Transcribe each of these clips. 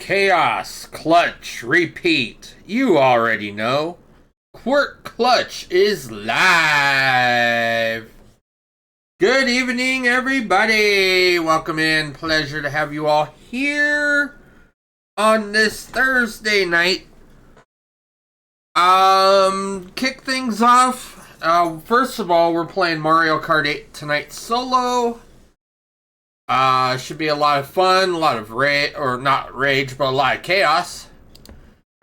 Chaos, Clutch, Repeat. You already know. Quirk Clutch is live. Good evening, everybody. Welcome in. Pleasure to have you all here on this Thursday night. Kick things off. First of all, we're playing Mario Kart 8 tonight solo. Should be a lot of fun, a lot of not rage, but a lot of chaos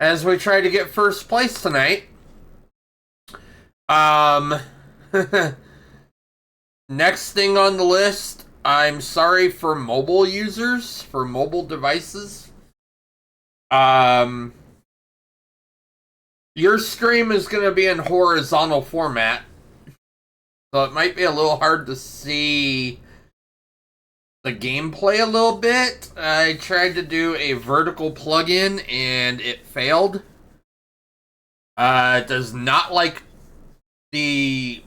as we try to get first place tonight. Next thing on the list, I'm sorry for mobile users, for mobile devices. Your stream is going to be in horizontal format, so it might be a little hard to see the gameplay a little bit. I tried to do a vertical plugin and it failed. It does not like the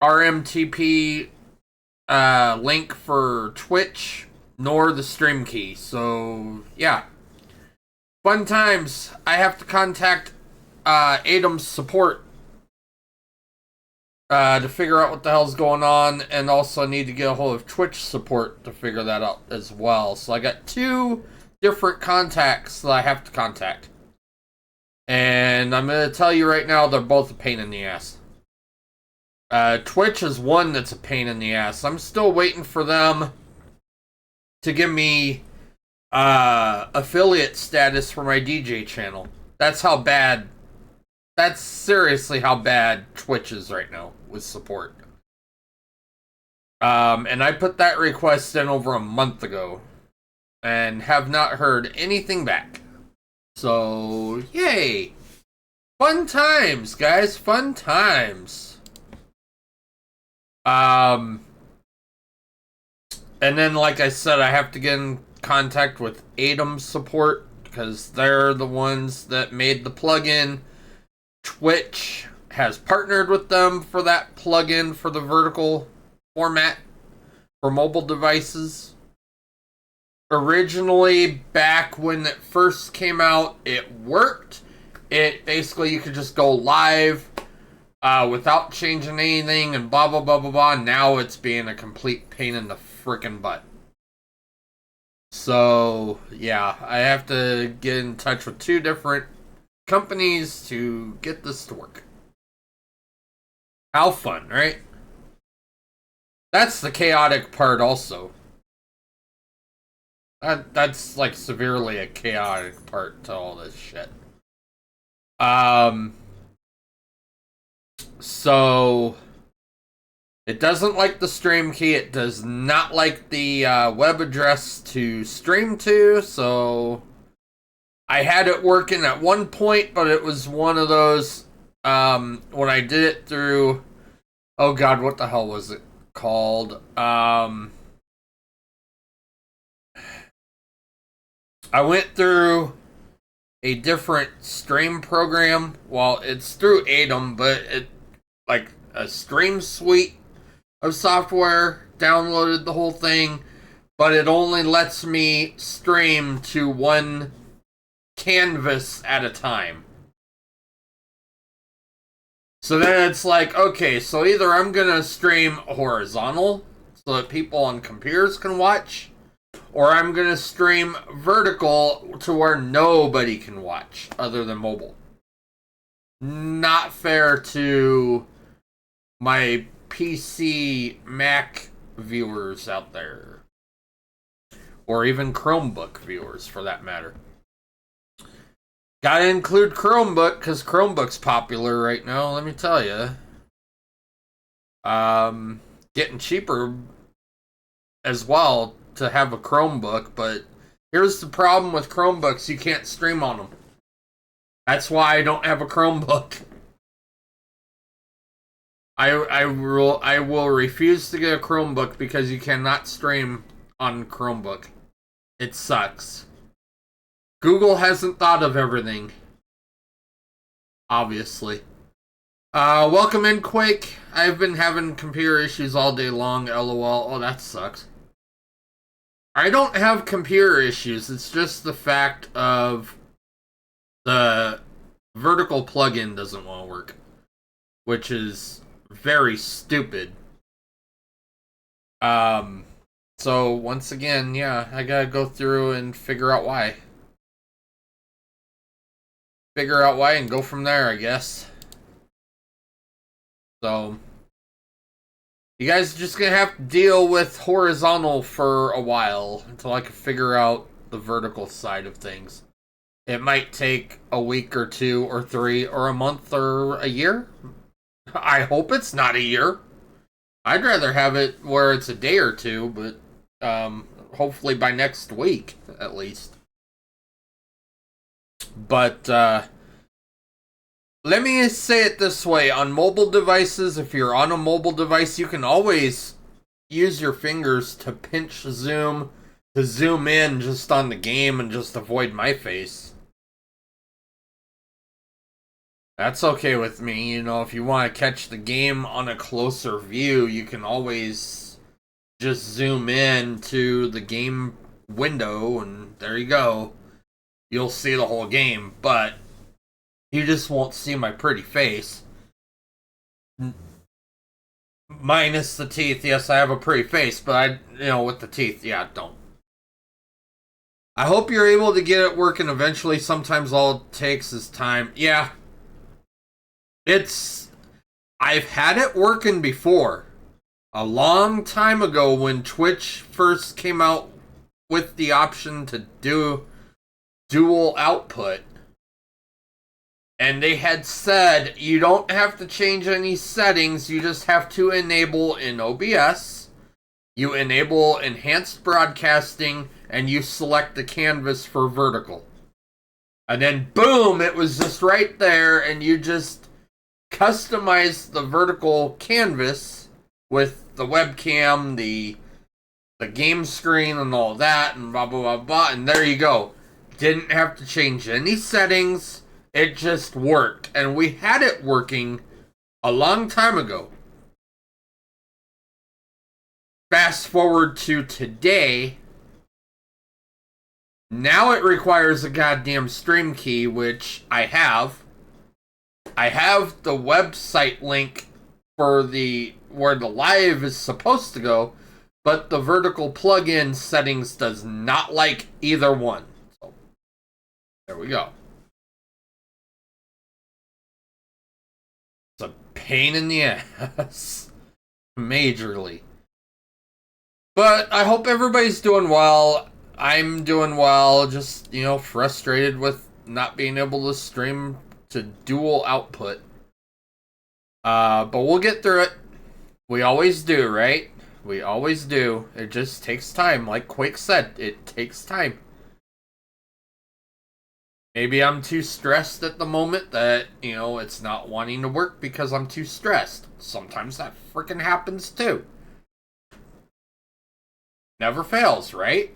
RMTP link for Twitch nor the stream key. So yeah, fun times. I have to contact Adam's support to figure out what the hell's going on, and also need to get a hold of Twitch support to figure that out as well. So I got two different contacts that I have to contact. And I'm going to tell you right now, they're both a pain in the ass. Twitch is one that's a pain in the ass. I'm still waiting for them to give me affiliate status for my DJ channel. That's how bad... That's seriously how bad Twitch is right now with support. And I put that request in over a month ago and have not heard anything back. So, yay! Fun times, guys. Fun times. And then, like I said, I have to get in contact with Adam's support because they're the ones that made the plugin. Twitch has partnered with them for that plugin for the vertical format for mobile devices. Originally, back when it first came out, it worked. It basically, you could just go live without changing anything and blah, blah, blah, blah, blah. Now it's being a complete pain in the freaking butt. So, yeah, I have to get in touch with two different companies to get this to work. How fun, right? That's the chaotic part also. That's like severely a chaotic part to all this shit. So it doesn't like the stream key. It does not like the web address to stream to, so I had it working at one point, but it was one of those, when I did it through, oh god, what the hell was it called? I went through a different stream program. Well, it's through Adam, but it, like a stream suite of software, downloaded the whole thing, but it only lets me stream to one canvas at a time. So then it's like, okay, so either I'm gonna stream horizontal so that people on computers can watch, or I'm gonna stream vertical to where nobody can watch other than mobile. Not fair to my PC Mac viewers out there, or even Chromebook viewers for that matter. Gotta include Chromebook, because Chromebook's popular right now, let me tell you. Getting cheaper as well to have a Chromebook, but here's the problem with Chromebooks, you can't stream on them. That's why I don't have a Chromebook. I will refuse to get a Chromebook because you cannot stream on Chromebook. It sucks. Google hasn't thought of everything. Obviously. Welcome in, Quake. I've been having computer issues all day long, lol. Oh, that sucks. I don't have computer issues. It's just the fact of the vertical plugin doesn't want to work, which is very stupid. Um, so once again, yeah, I gotta go through and figure out why. Figure out why and go from there, I guess. So, you guys are just gonna have to deal with horizontal for a while until I can figure out the vertical side of things. It might take a week or two or three or a month or a year. I hope it's not a year. I'd rather have it where it's a day or two, but hopefully by next week at least. But let me say it this way. On mobile devices, if you're on a mobile device, you can always use your fingers to pinch zoom, to zoom in just on the game and just avoid my face. That's okay with me. You know, if you want to catch the game on a closer view, you can always just zoom in to the game window and there you go. You'll see the whole game, but you just won't see my pretty face. Minus the teeth. Yes, I have a pretty face, but with the teeth, yeah, don't. I hope you're able to get it working eventually. Sometimes all it takes is time. Yeah. I've had it working before. A long time ago when Twitch first came out with the option to do dual output. And they had said you don't have to change any settings, you just have to enable in OBS, you enable enhanced broadcasting, and you select the canvas for vertical. And then boom, it was just right there, and you just customize the vertical canvas with the webcam, the game screen, and all that, and blah, blah, blah, blah, and there you go. Didn't have to change any settings. It just worked. And we had it working a long time ago. Fast forward to today. Now it requires a goddamn stream key, which I have. I have the website link for where the live is supposed to go, but the vertical plugin settings does not like either one. So, there we go. It's a pain in the ass. Majorly. But I hope everybody's doing well. I'm doing well. Just, frustrated with not being able to stream to dual output. But we'll get through it. We always do, right? We always do. It just takes time. Like Quake said, it takes time. Maybe I'm too stressed at the moment that, it's not wanting to work because I'm too stressed. Sometimes that freaking happens too. Never fails, right?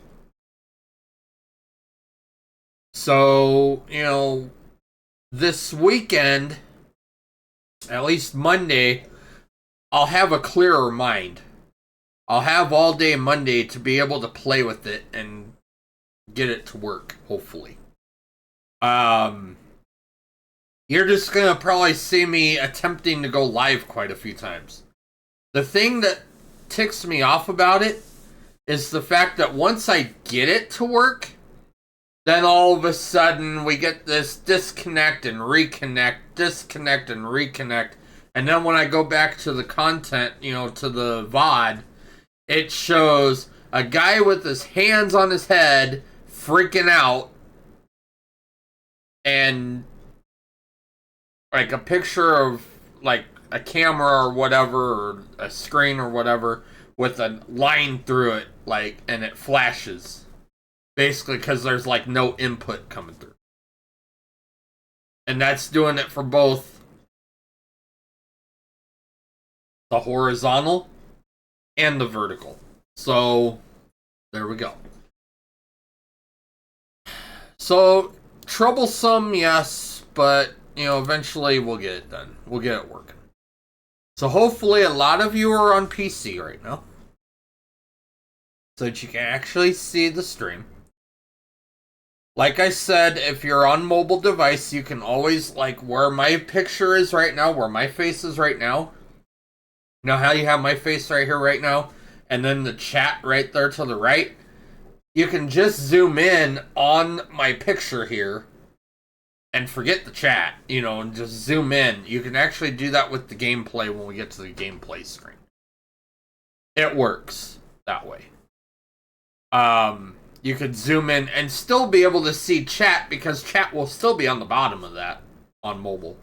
So, this weekend, at least Monday, I'll have a clearer mind. I'll have all day Monday to be able to play with it and get it to work, hopefully. You're just gonna probably see me attempting to go live quite a few times. The thing that ticks me off about it is the fact that once I get it to work, then all of a sudden we get this disconnect and reconnect, disconnect and reconnect, and then when I go back to the content, to the VOD, it shows a guy with his hands on his head freaking out, and like a picture of like a camera or whatever, or a screen or whatever, with a line through it, like, and it flashes. Basically, because there's like no input coming through. And that's doing it for both the horizontal and the vertical. So, there we go. So, troublesome, yes, but, eventually we'll get it done. We'll get it working. So hopefully a lot of you are on PC right now. so that you can actually see the stream. Like I said, if you're on mobile device, you can always, like, where my picture is right now, where my face is right now. You know how you have my face right here right now? And then the chat right there to the right? You can just zoom in on my picture here and forget the chat, you know, and just zoom in. You can actually do that with the gameplay when we get to the gameplay screen. It works that way. You could zoom in and still be able to see chat because chat will still be on the bottom of that on mobile.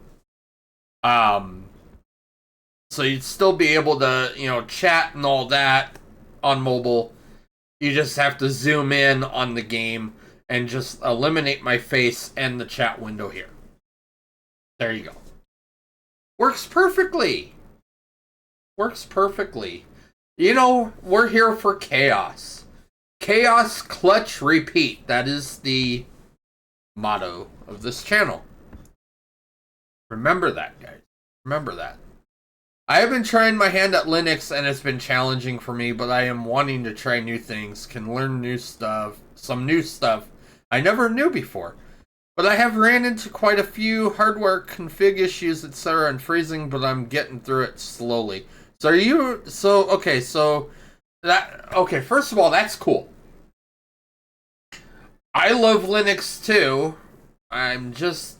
So you'd still be able to, you know, chat and all that on mobile. You just have to zoom in on the game and just eliminate my face and the chat window here. There you go. Works perfectly. Works perfectly. You know, we're here for chaos. Chaos, clutch, repeat. That is the motto of this channel. Remember that, guys. Remember that. I have been trying my hand at Linux and it's been challenging for me, but I am wanting to try new things, can learn new stuff, some new stuff I never knew before. But I have ran into quite a few hardware config issues, etc. and freezing, but I'm getting through it slowly. Okay, first of all, that's cool. I love Linux too. I'm just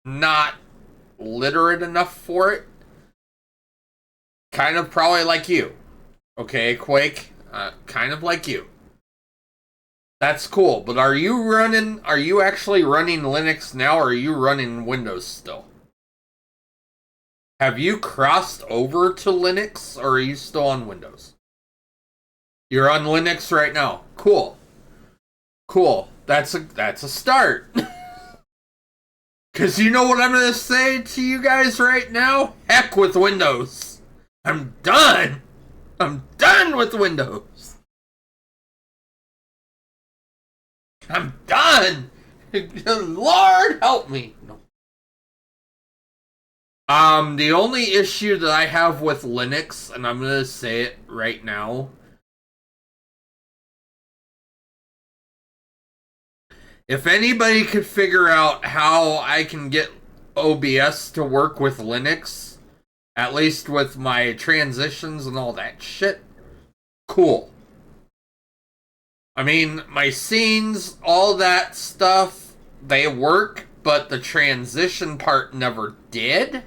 not literate enough for it. Kind of probably like you. Okay, Quake? Kind of like you. That's cool, but are you actually running Linux now, or are you running Windows still? Have you crossed over to Linux, or are you still on Windows? You're on Linux right now. Cool. Cool. That's a start. Because you know what I'm going to say to you guys right now? Heck with Windows. I'm done. I'm done with Windows. I'm done. Lord help me. No. The only issue that I have with Linux, and I'm going to say it right now, if anybody could figure out how I can get OBS to work with Linux, at least with my transitions and all that shit, cool. I mean, my scenes, all that stuff, they work, but the transition part never did.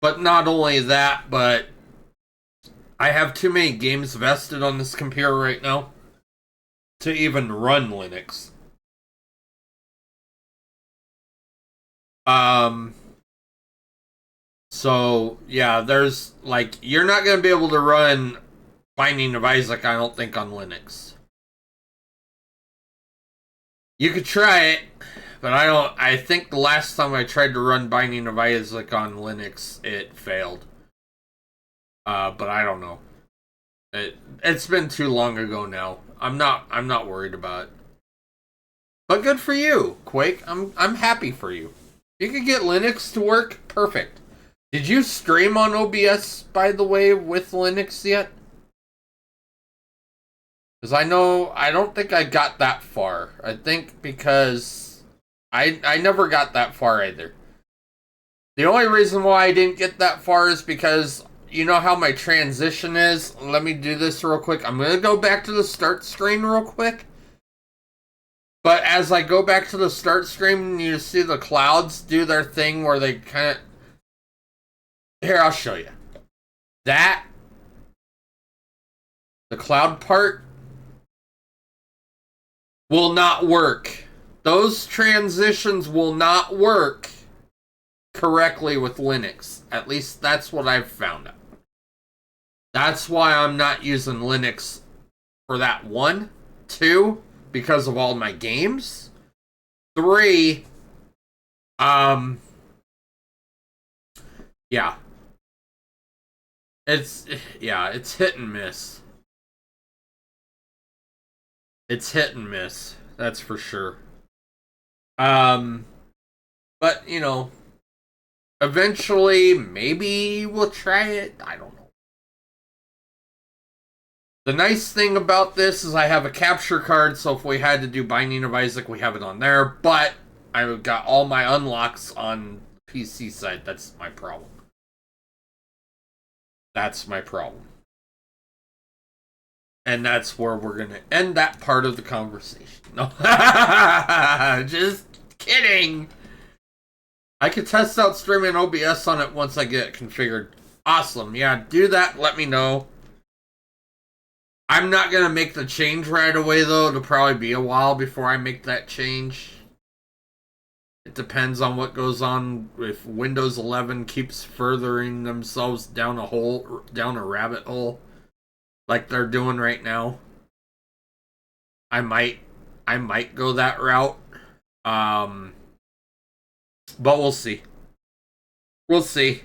But not only that, but I have too many games vested on this computer right now to even run Linux. So, yeah, there's, like, you're not going to be able to run Binding of Isaac, I don't think, on Linux. You could try it, but I think the last time I tried to run Binding of Isaac on Linux, it failed. But I don't know. It's been too long ago now. I'm not worried about it. But good for you, Quake. I'm happy for you. You could get Linux to work, perfect. Did you stream on OBS, by the way, with Linux yet? Because I don't think I got that far. I think because I never got that far either. The only reason why I didn't get that far is because you know how my transition is? Let me do this real quick. I'm going to go back to the start screen real quick. But as I go back to the start screen, you see the clouds do their thing where they kind of... Here, I'll show you. The cloud part will not work. Those transitions will not work correctly with Linux. At least that's what I've found out. That's why I'm not using Linux for that. 1, 2, because of all my games. 3, yeah. It's hit and miss. It's hit and miss, that's for sure. But, you know, eventually, maybe we'll try it. I don't know. The nice thing about this is I have a capture card, so if we had to do Binding of Isaac, we have it on there. But I've got all my unlocks on PC side. That's my problem. That's my problem. And that's where we're going to end that part of the conversation. No. Just kidding. I could test out streaming OBS on it once I get it configured. Awesome. Yeah, do that. Let me know. I'm not going to make the change right away, though. It'll probably be a while before I make that change. It depends on what goes on. If Windows 11 keeps furthering themselves down a rabbit hole, like they're doing right now, I might go that route. But we'll see. We'll see.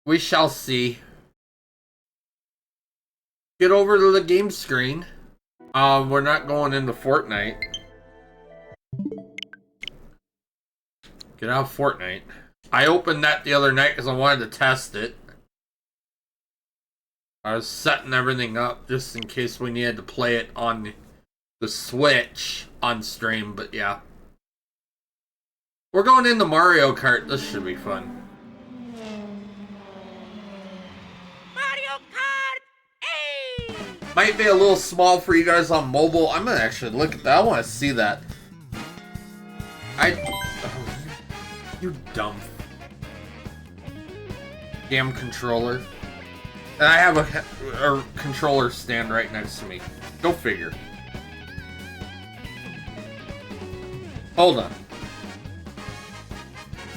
We shall see. Get over to the game screen. We're not going into Fortnite. Get out of Fortnite. I opened that the other night because I wanted to test it. I was setting everything up just in case we needed to play it on the Switch on stream, but yeah. We're going into Mario Kart. This should be fun. Might be a little small for you guys on mobile. I'm gonna actually look at that. I want to see that. You dumb damn controller. And I have a controller stand right next to me. Go figure. Hold on.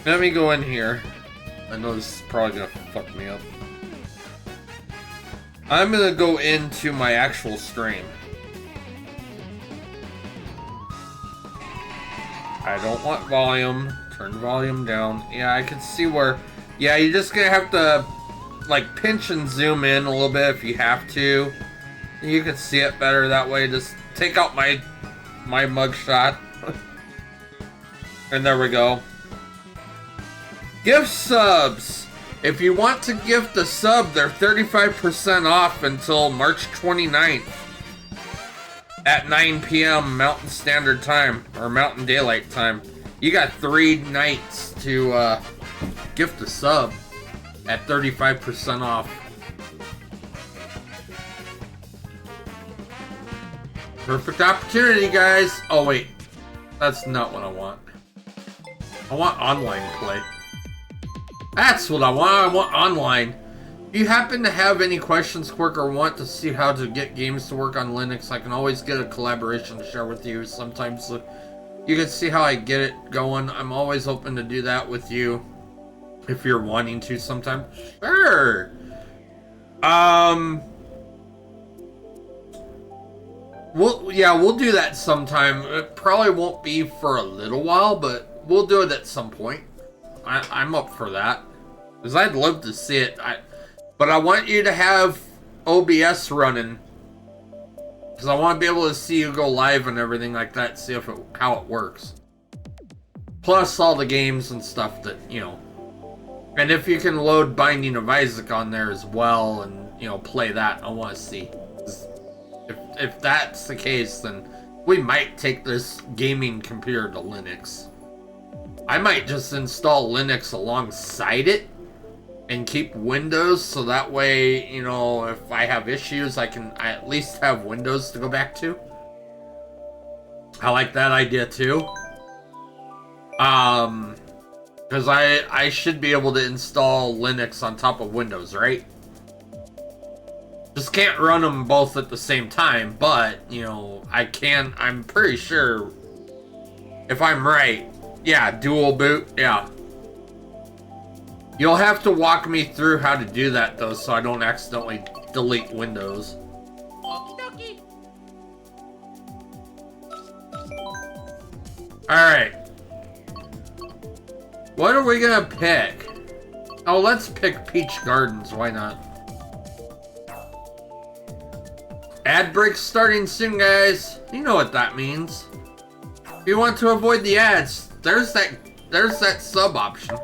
Let me go in here. I know this is probably gonna fuck me up. I'm gonna go into my actual stream. I don't want volume. Turn the volume down. Yeah, I can see where... Yeah, you're just gonna have to, like, pinch and zoom in a little bit if you have to. You can see it better that way. Just take out my mugshot. And there we go. Gift subs! If you want to gift a sub, they're 35% off until March 29th at 9 p.m. Mountain Standard Time, or Mountain Daylight Time. You got 3 nights to gift a sub at 35% off. Perfect opportunity, guys. Oh, wait. That's not what I want. I want online play. That's what I want. I want online. If you happen to have any questions, Quirk, or want to see how to get games to work on Linux, I can always get a collaboration to share with you. Sometimes you can see how I get it going. I'm always open to do that with you if you're wanting to sometime. Sure. We'll do that sometime. It probably won't be for a little while, but we'll do it at some point. I'm up for that. Because I'd love to see it. But I want you to have OBS running. Because I want to be able to see you go live and everything like that. See how it works. Plus all the games and stuff that, you know. And if you can load Binding of Isaac on there as well. And, you know, play that. I want to see. If that's the case, then we might take this gaming computer to Linux. I might just install Linux alongside it and keep Windows, so that way, you know, if I have issues, I at least have Windows to go back to. I like that idea too. Because I should be able to install Linux on top of Windows, right? Just can't run them both at the same time, but, you know, I can. I'm pretty sure, if I'm right, yeah, dual boot, yeah. You'll have to walk me through how to do that, though, so I don't accidentally delete Windows. Okie dokie. Alright. What are we gonna pick? Oh, let's pick Peach Gardens, why not? Ad breaks starting soon, guys. You know what that means. If you want to avoid the ads, there's that sub option.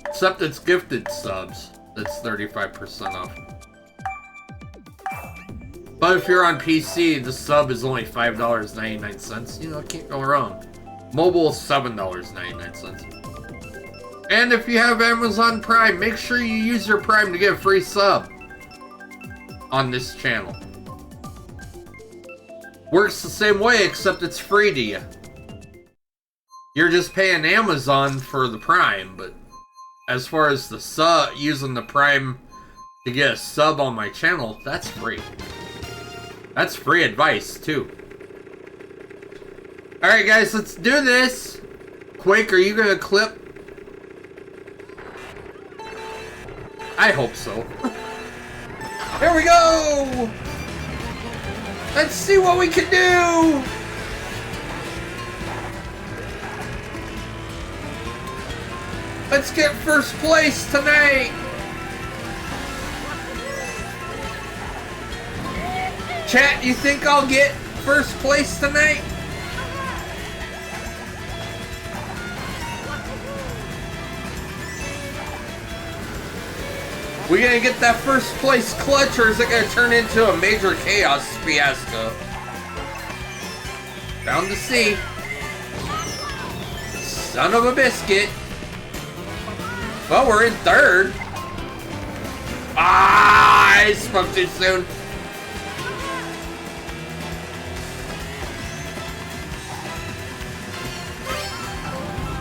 Except it's gifted subs. It's 35% off. But if you're on PC, the sub is only $5.99. You know, can't go wrong. Mobile is $7.99. And if you have Amazon Prime, make sure you use your Prime to get a free sub on this channel. Works the same way, except it's free to you. You're just paying Amazon for the Prime, but as far as the sub, using the Prime to get a sub on my channel, that's free. That's free advice, too. Alright guys, let's do this. Quake, are you gonna clip? I hope so. Here we go! Let's see what we can do! Let's get first place tonight! Chat, you think I'll get first place tonight? We gonna get that first place clutch, or is it gonna turn into a major chaos fiasco? Bound to see. Son of a biscuit. Well, we're in third. Ah, I spoke too soon.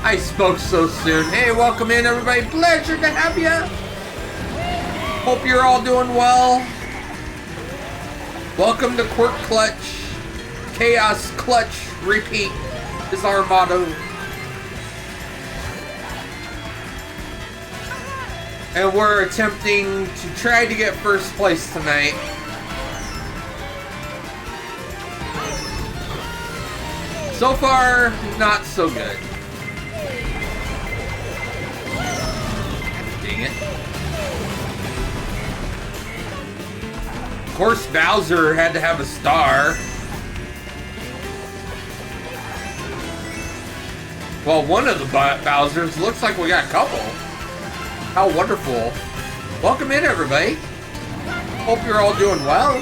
I spoke so soon. Hey, welcome in everybody. Pleasure to have you. Hope you're all doing well. Welcome to Quirk Clutch. Chaos Clutch Repeat is our motto. And we're attempting to try to get first place tonight. So far, not so good. Dang it. Of course, Bowser had to have a star. Well, one of the Bowsers. Looks like we got a couple. How wonderful. Welcome in, everybody. Hope you're all doing well.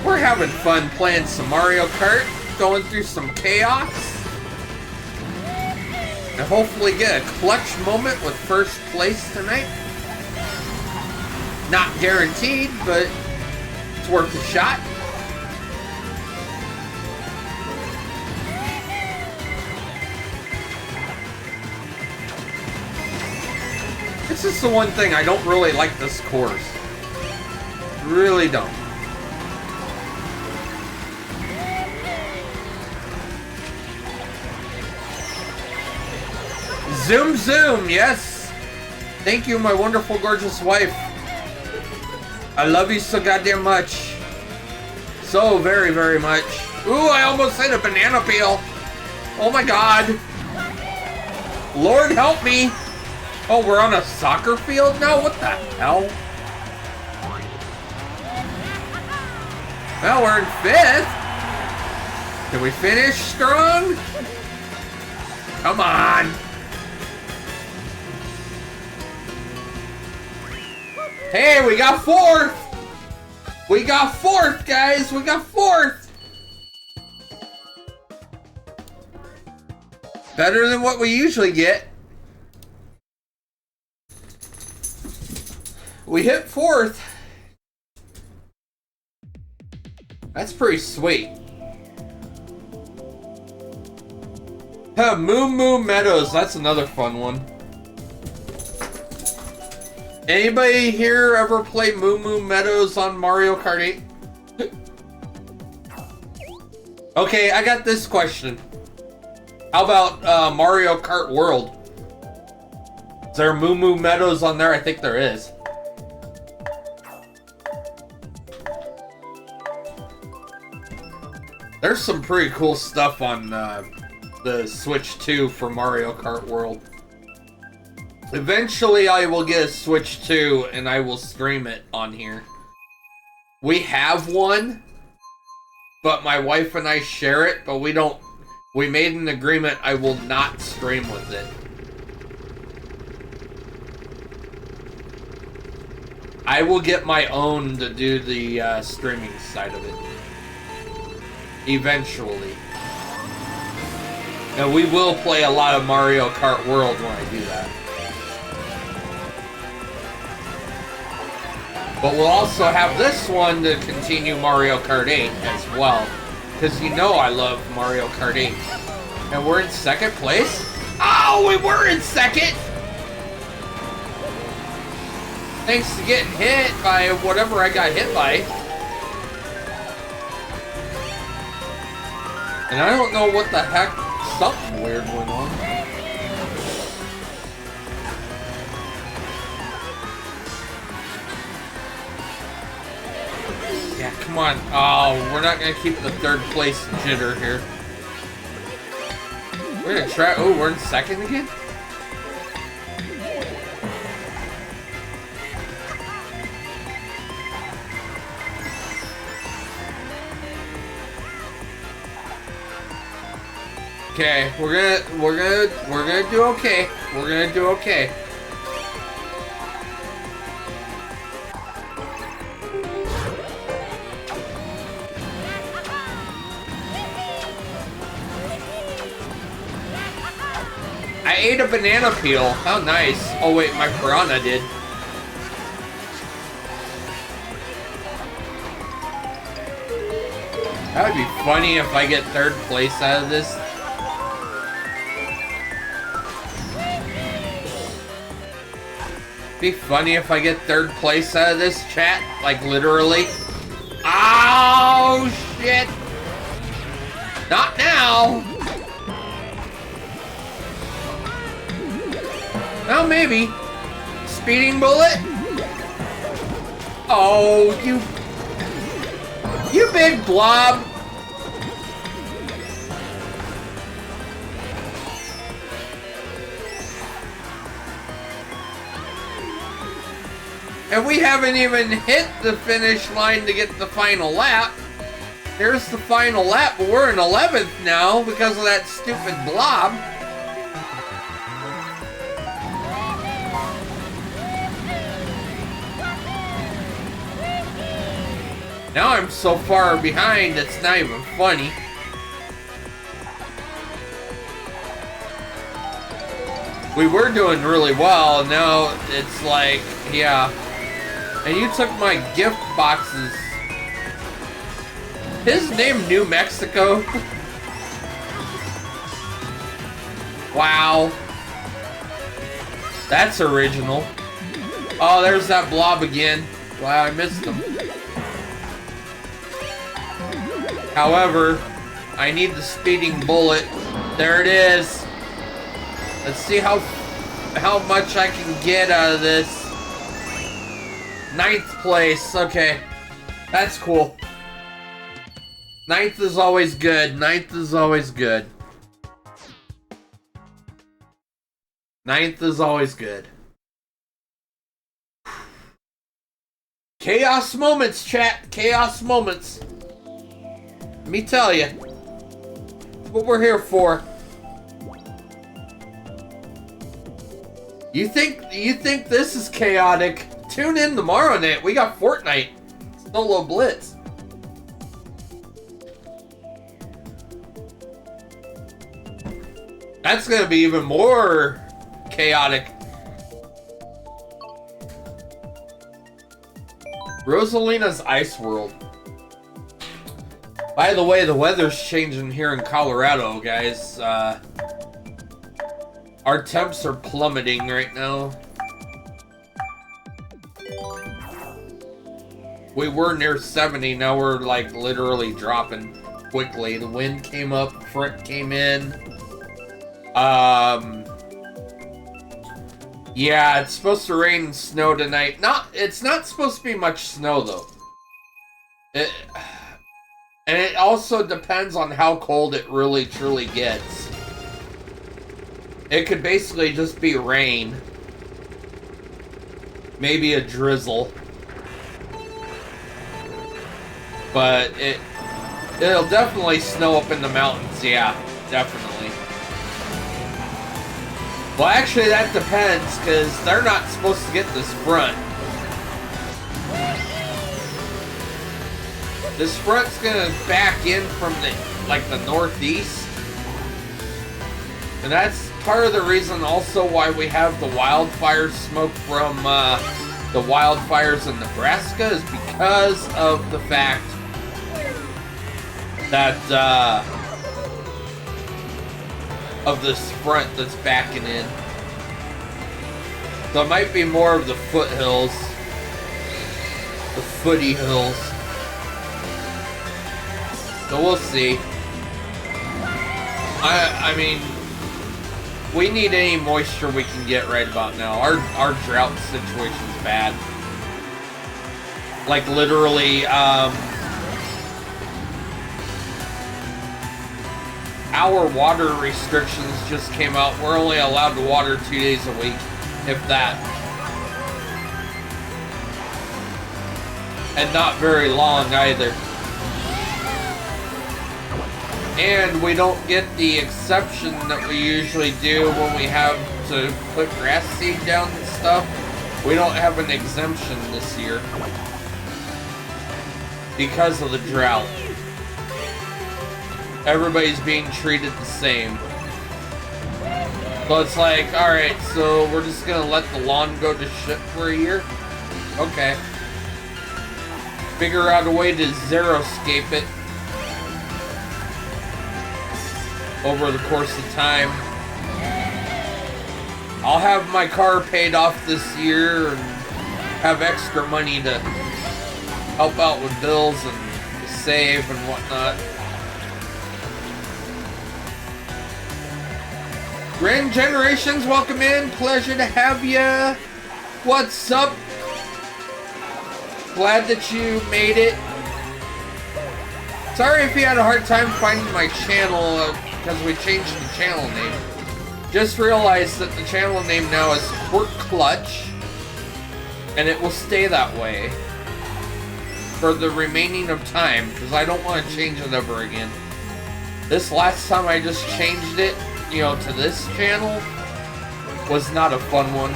We're having fun playing some Mario Kart, going through some chaos. And hopefully get a clutch moment with first place tonight. Not guaranteed, but it's worth a shot. This is the one thing I don't really like this course. Really don't. Zoom zoom, yes. Thank you, my wonderful, gorgeous wife. I love you so goddamn much. So very, very much. Ooh, I almost hit a banana peel. Oh my god. Lord help me. Oh, we're on a soccer field now? What the hell? Well, we're in 5th. Can we finish strong? Come on. Hey, we got 4th. We got 4th, guys. We got 4th. Better than what we usually get. We hit 4th. That's pretty sweet. Moo Moo Meadows. That's another fun one. Anybody here ever play Moo Moo Meadows on Mario Kart 8? Okay, I got this question. How about Mario Kart World? Is there Moo Moo Meadows on there? I think there is. There's some pretty cool stuff on the Switch 2 for Mario Kart World. Eventually I will get a Switch 2 and I will stream it on here. We have one, but my wife and I share it, but we don't We made an agreement I will not stream with it. I will get my own to do the streaming side of it. Eventually. And we will play a lot of Mario Kart World when I do that. But we'll also have this one to continue Mario Kart 8 as well. Because you know I love Mario Kart 8. And we're in second place? Oh, we were in second! Thanks to getting hit by whatever I got hit by. And I don't know what the heck, something weird went on. Yeah, come on. Oh, we're not gonna keep the third place jitter here. We're gonna try. Oh, we're in second again? Okay, we're gonna do okay. We're gonna do okay. I ate a banana peel. How nice. Oh wait, my piranha did. That would be funny if I get third place out of this. Be funny if I get third place out of this, chat. Like, literally. Oh, shit. Not now. Well, maybe. Speeding bullet? Oh, you big blob. And we haven't even hit the finish line to get the final lap. There's the final lap, but we're in 11th now because of that stupid blob. Now I'm so far behind, it's not even funny. We were doing really well, now it's like, yeah. And you took my gift boxes. His name New Mexico? Wow. That's original. Oh, there's that blob again. Wow, I missed him. However, I need the speeding bullet. There it is. Let's see how much I can get out of this. 9th place. Okay. That's cool. 9th is always good. 9th is always good. 9th is always good. Chaos moments, chat. Chaos moments. Let me tell you. That's what we're here for. You think this is chaotic? Tune in tomorrow night. We got Fortnite. Solo Blitz. That's gonna be even more chaotic. Rosalina's Ice World. By the way, the weather's changing here in Colorado, guys. Our temps are plummeting right now. We were near 70, now we're like literally dropping quickly. The wind came up, front came in. Yeah, it's supposed to rain and snow tonight. It's not supposed to be much snow though. And it also depends on how cold it really truly gets. It could basically just be rain. Maybe a drizzle. But it'll definitely snow up in the mountains, yeah. definitely. Well, actually, that depends, because they're not supposed to get this front. This front's gonna back in from the northeast. And that's part of the reason also why we have the wildfire smoke from the wildfires in Nebraska, is because of the fact that of this front that's backing in. So it might be more of the foothills, the footy hills. So we'll see. I mean, we need any moisture we can get right about now. Our drought situation's bad. Like literally, our water restrictions just came out. We're only allowed to water 2 days a week, if that. And not very long either. And we don't get the exception that we usually do when we have to put grass seed down and stuff. We don't have an exemption this year because of the drought. Everybody's being treated the same. So it's like, alright, so we're just gonna let the lawn go to shit for a year? Okay. Figure out a way to zero-scape it over the course of time. I'll have my car paid off this year and have extra money to help out with bills and save and whatnot. Grand Generations, welcome in. Pleasure to have ya. What's up? Glad that you made it. Sorry if you had a hard time finding my channel because we changed the channel name. Just realized that the channel name now is Quirk Clutch, and it will stay that way for the remaining of time because I don't want to change it ever again. This last time I just changed it, you know, to this channel was not a fun one.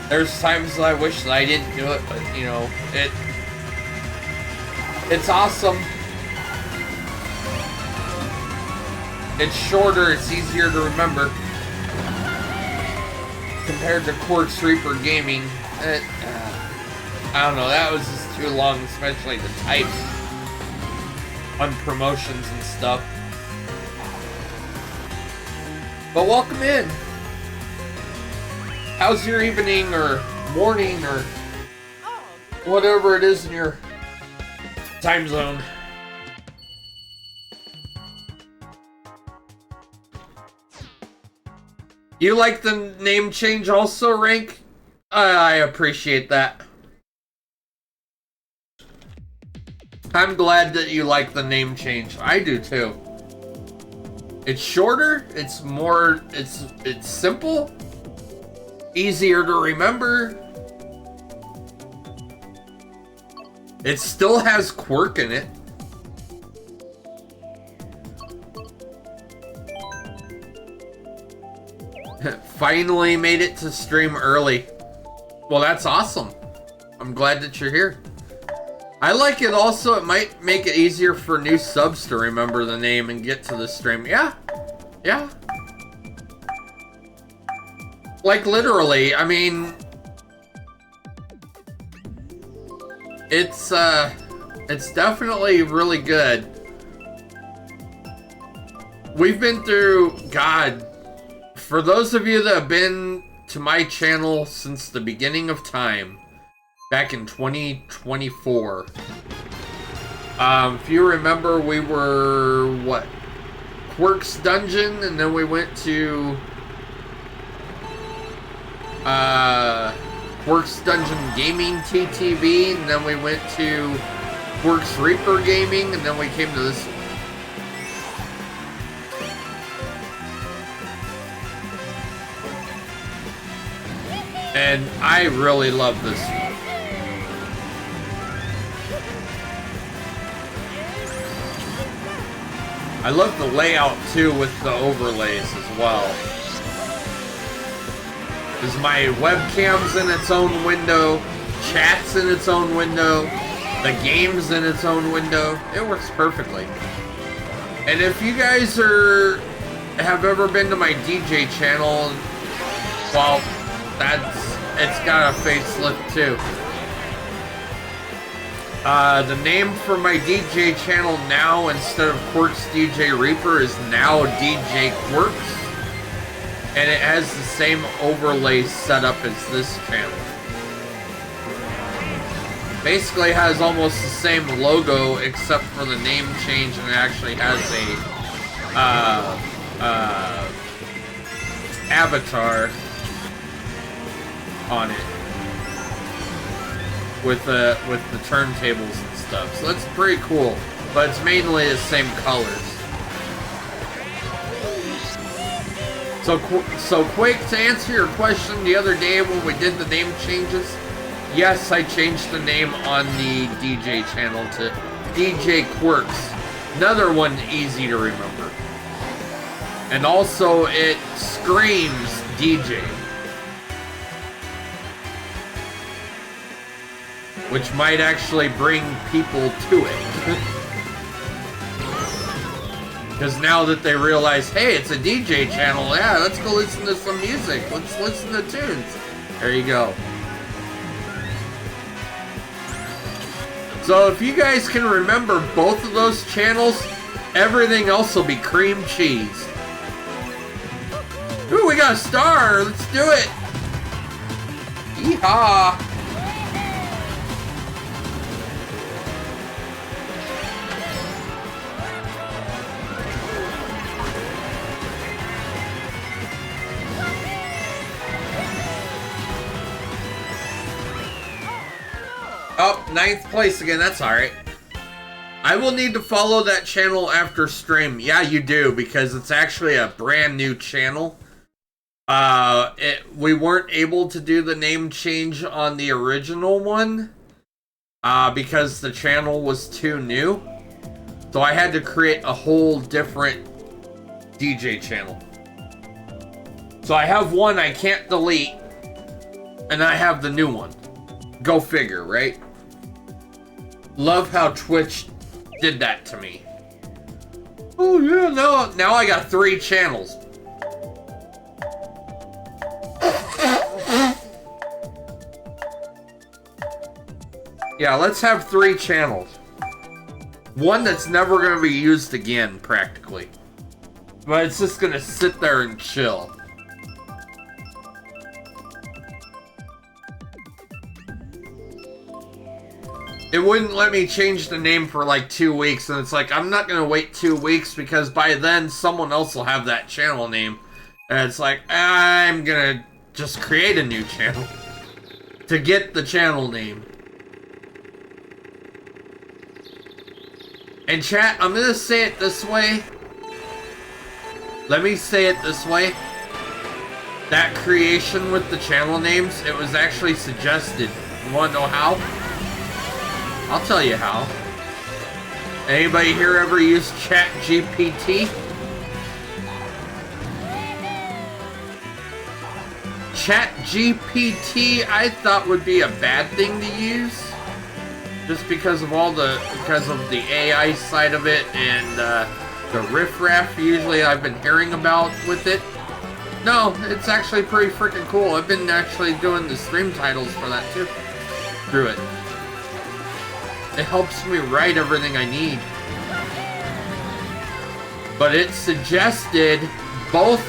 There's times that I wish that I didn't do it, but you know, it's awesome. It's shorter, it's easier to remember compared to Quartz Reaper Gaming. I don't know, that was just too long, especially the type on promotions and stuff. But welcome in. How's your evening or morning or whatever it is in your time zone? You like the name change also, Rank? I appreciate that. I'm glad that you like the name change. I do too. It's shorter, it's more, it's simple, easier to remember. It still has quirk in it. Finally made it to stream early. Well, that's awesome. I'm glad that you're here. I like it also, it might make it easier for new subs to remember the name and get to the stream. Yeah. Yeah. Like literally, I mean, it's definitely really good. We've been through, God, for those of you that have been to my channel since the beginning of time, back in 2024. If you remember, we were, what, Quirk's Dungeon, and then we went to Quirk's Dungeon Gaming TTV, and then we went to Quirk's Reaper Gaming, and then we came to this. And I really love this one. I love the layout too with the overlays as well. Because my webcam's in its own window, chat's in its own window, the game's in its own window. It works perfectly. And if you guys have ever been to my DJ channel, well, it's got a facelift too. The name for my DJ channel now, instead of Quirks DJ Reaper, is now DJ Quirks. And it has the same overlay setup as this channel. Basically has almost the same logo except for the name change, and it actually has a avatar on it with the turntables and stuff. So that's pretty cool, but it's mainly the same colors. So Quake, to answer your question the other day when we did the name changes, yes, I changed the name on the DJ channel to DJ Quirks. Another one easy to remember. And also it screams DJ, which might actually bring people to it. Because now that they realize, hey, it's a DJ channel, yeah, let's go listen to some music. Let's listen to tunes. There you go. So if you guys can remember both of those channels, everything else will be cream cheese. Ooh, we got a star. Let's do it. Yeehaw. Oh, 9th place again. That's alright. I will need to follow that channel after stream. Yeah, you do, because it's actually a brand new channel. We weren't able to do the name change on the original one because the channel was too new. So I had to create a whole different DJ channel. So I have one I can't delete, and I have the new one. Go figure, right? Love how Twitch did that to me. Oh yeah, no, now I got 3 channels. Yeah, let's have 3 channels. One that's never going to be used again, practically. But it's just going to sit there and chill. It wouldn't let me change the name for like 2 weeks, and it's like, I'm not going to wait 2 weeks because by then someone else will have that channel name. And it's like, I'm going to just create a new channel to get the channel name. And chat, I'm going to say it this way. Let me say it this way. That creation with the channel names, it was actually suggested. You want to know how? I'll tell you how. Anybody here ever use ChatGPT? ChatGPT I thought would be a bad thing to use, just because of the AI side of it and the riffraff usually I've been hearing about with it. No, it's actually pretty freaking cool. I've been actually doing the stream titles for that too, through it. It helps me write everything I need. But it suggested both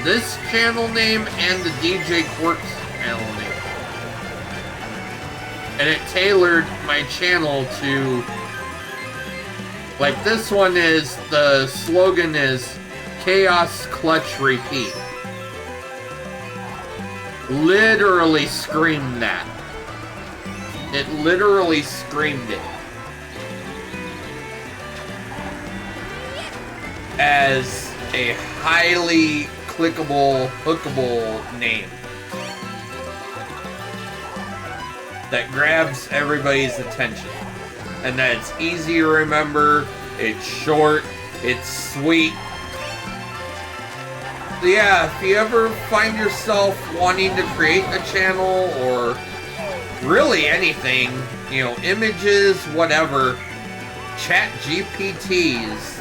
this channel name and the DJ Quirks channel name. And it tailored my channel to... Like this one is, the slogan is Chaos Clutch Repeat. Literally screamed that. It literally screamed it. As a highly clickable, hookable name. That grabs everybody's attention. And that it's easy to remember, it's short, It's sweet. So yeah, if you ever find yourself wanting to create a channel or really anything, you know, images, whatever, ChatGPT is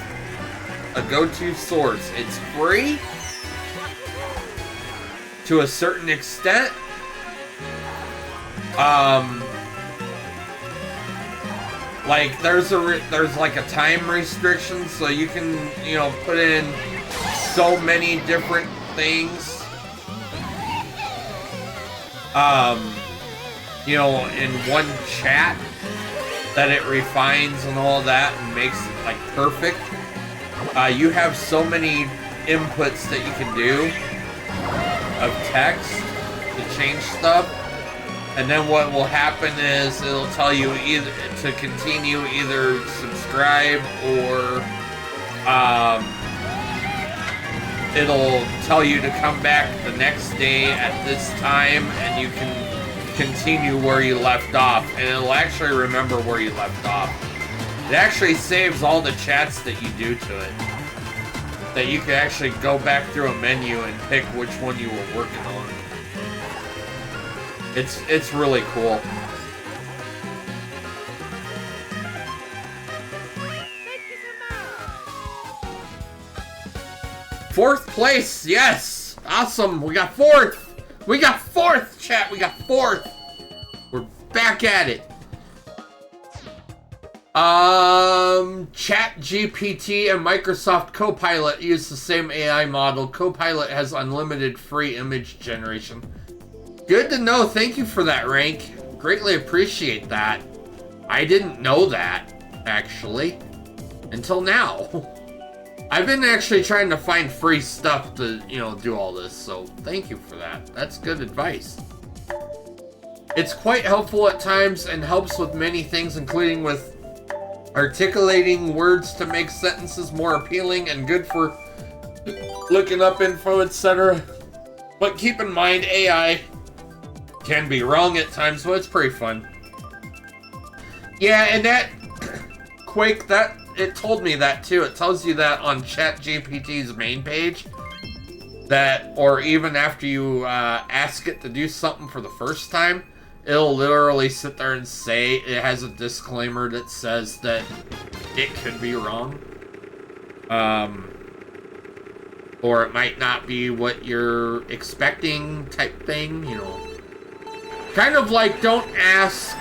a go-to source. It's free to a certain extent. Like there's like a time restriction, so you can, you know, put in so many different things. You know, in one chat that it refines and all that and makes it like perfect. You have so many inputs that you can do of text to change stuff. And then what will happen is it'll tell you either to continue, either subscribe, or it'll tell you to come back the next day at this time and you can continue where you left off, and it'll actually remember where you left off. It actually saves all the chats that you do to it, that you can actually go back through a menu and pick which one you were working on. It's really cool. Fourth place, yes! Awesome, we got fourth! We got fourth, chat, we got fourth! We're back at it. ChatGPT and Microsoft Copilot use the same AI model. Copilot has unlimited free image generation. Good to know. Thank you for that, Rank. Greatly appreciate that. I didn't know that, actually, until now. I've been actually trying to find free stuff to, you know, do all this, so thank you for that. That's good advice. It's quite helpful at times and helps with many things, including with articulating words to make sentences more appealing and good for looking up info, etc. But keep in mind, AI can be wrong at times, so it's pretty fun. Yeah, and that Quake, that it told me that too. It tells you that on ChatGPT's main page, that, or even after you ask it to do something for the first time, it'll literally sit there and say, it has a disclaimer that says that it could be wrong. Or it might not be what you're expecting type thing, you know. Kind of like, don't ask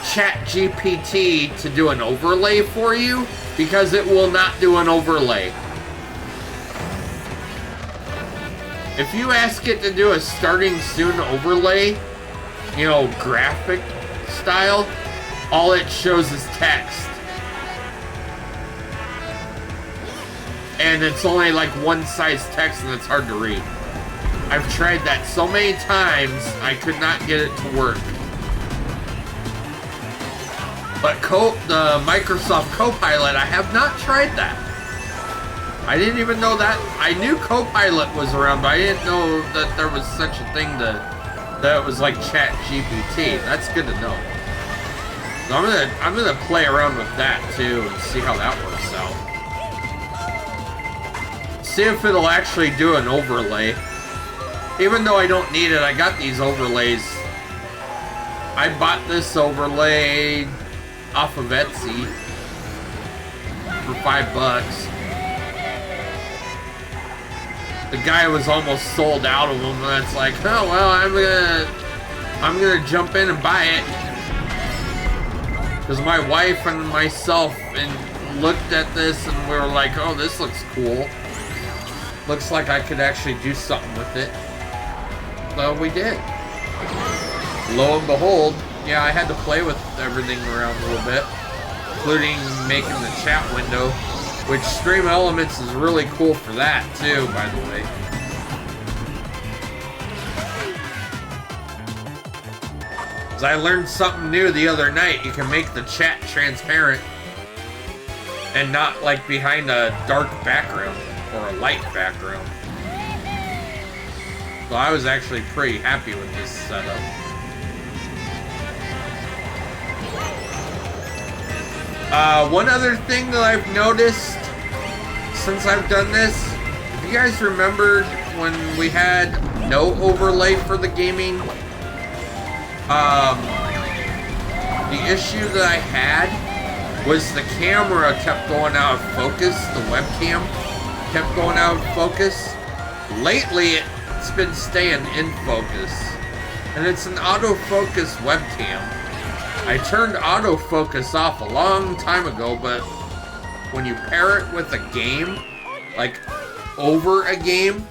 ChatGPT to do an overlay for you, because it will not do an overlay. If you ask it to do a starting soon overlay, you know, graphic style, all it shows is text. And it's only like one size text and it's hard to read. I've tried that so many times, I could not get it to work. But the Microsoft Copilot, I have not tried that. I didn't even know that. I knew Copilot was around, but I didn't know that there was such a thing that was like ChatGPT. That's good to know. So I'm gonna play around with that too and see how that works out. See if it'll actually do an overlay. Even though I don't need it, I got these overlays. I bought this overlay off of Etsy for $5. The guy was almost sold out of them, and it's like, oh well, I'm gonna jump in and buy it, because my wife and myself looked at this and we were like, oh, this looks cool. Looks like I could actually do something with it. So we did. Lo and behold, yeah, I had to play with everything around a little bit, including making the chat window, which Stream Elements is really cool for that too, by the way. As I learned something new the other night, you can make the chat transparent and not like behind a dark background or a light background. So I was actually pretty happy with this setup. One other thing that I've noticed since I've done this, you guys remembered when we had no overlay for the gaming? The issue that I had was the camera kept going out of focus, the webcam kept going out of focus. Lately, it's been staying in focus. And it's an autofocus webcam. I turned autofocus off a long time ago, but when you pair it with a game, like over a game,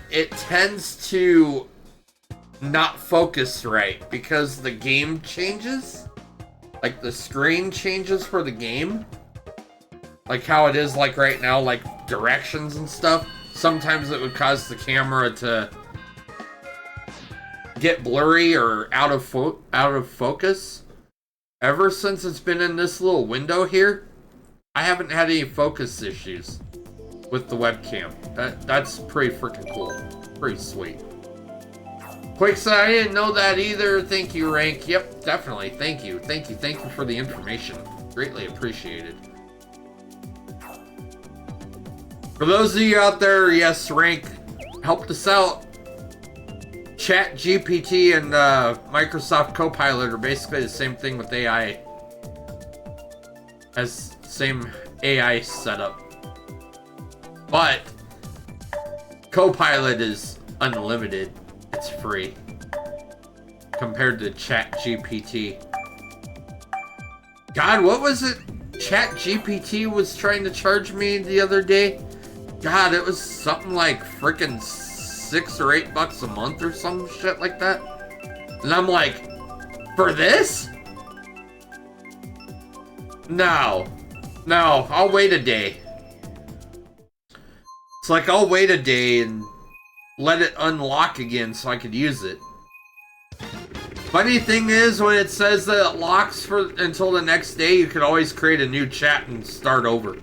it tends to not focus right because the game changes. Like the screen changes for the game. Like how it is like right now, like directions and stuff. Sometimes it would cause the camera to get blurry or out of focus. Ever since it's been in this little window here, I haven't had any focus issues with the webcam. That's pretty freaking cool. Pretty sweet. Quick said, I didn't know that either. Thank you, Rank. Yep, definitely. Thank you. Thank you. Thank you for the information. Greatly appreciated. For those of you out there, yes, Rank helped us out. Chat GPT and Microsoft Copilot are basically the same thing with AI. Has same AI setup. But Copilot is unlimited. It's free. Compared to Chat GPT. God, what was it Chat GPT was trying to charge me the other day? God, it was something like freaking $6 or $8 a month or some shit like that. And I'm like, for this? No, I'll wait a day. It's like I'll wait a day and let it unlock again so I could use it. Funny thing is, when it says that it locks for until the next day, you could always create a new chat and start over.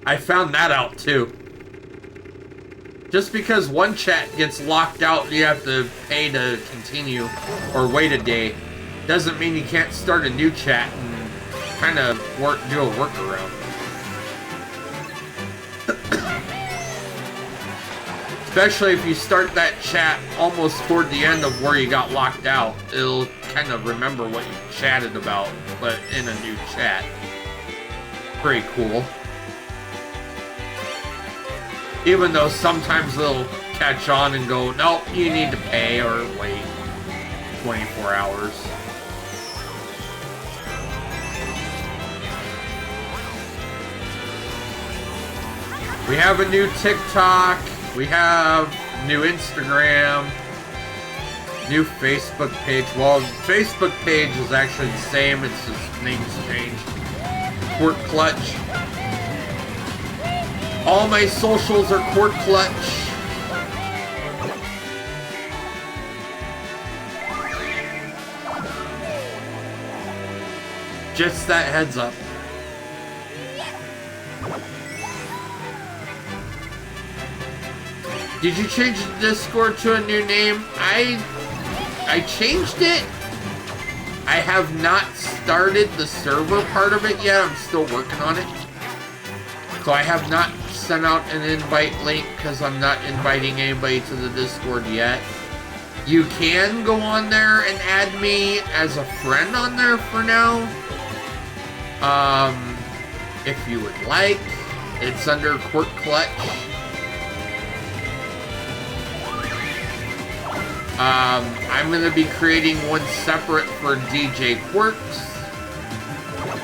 I found that out too. Just because one chat gets locked out and you have to pay to continue or wait a day, doesn't mean you can't start a new chat and kind of do a workaround. Especially if you start that chat almost toward the end of where you got locked out, it'll kind of remember what you chatted about, but in a new chat. Pretty cool. Even though sometimes they'll catch on and go, nope, you need to pay or wait 24 hours. We have a new TikTok. We have new Instagram. New Facebook page. Well, Facebook page is actually the same. It's just name's changed. Quirk Clutch. All my socials are Quirk Clutch. Just that heads up. Did you change the Discord to a new name? I changed it. I have not started the server part of it yet. I'm still working on it. So I have not sent out an invite link because I'm not inviting anybody to the Discord yet. You can go on there and add me as a friend on there for now. If you would like. It's under Quirk Clutch. I'm going to be creating one separate for DJ Quirks.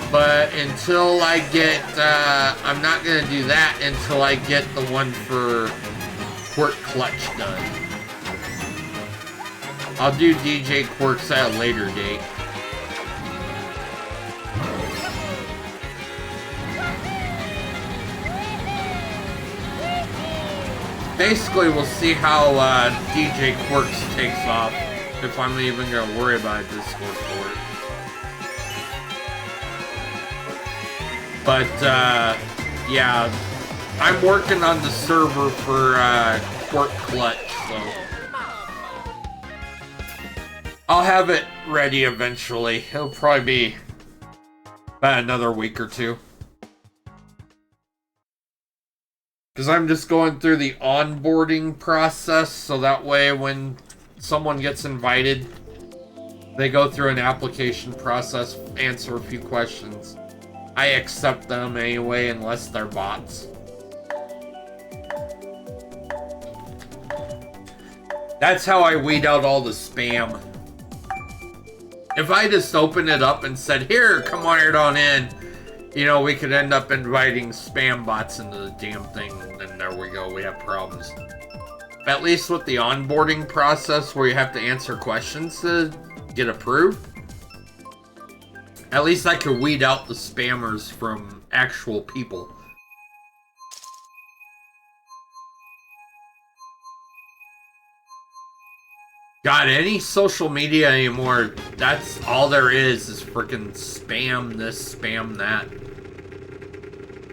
But until I get, I'm not going to do that until I get the one for Quirk Clutch done. I'll do DJ Quirks at a later date. Basically, we'll see how DJ Quirks takes off, if I'm even going to worry about a Discord for it. But, yeah, I'm working on the server for Quirk Clutch, so I'll have it ready eventually. It'll probably be about another week or two. Because I'm just going through the onboarding process, so that way when someone gets invited, they go through an application process, answer a few questions. I accept them anyway, unless they're bots. That's how I weed out all the spam. If I just opened it up and said, here, come right on in, you know, we could end up inviting spam bots into the damn thing, and then there we go, we have problems. At least with the onboarding process where you have to answer questions to get approved, at least I could weed out the spammers from actual people. God, any social media anymore, that's all there is freaking spam this, spam that.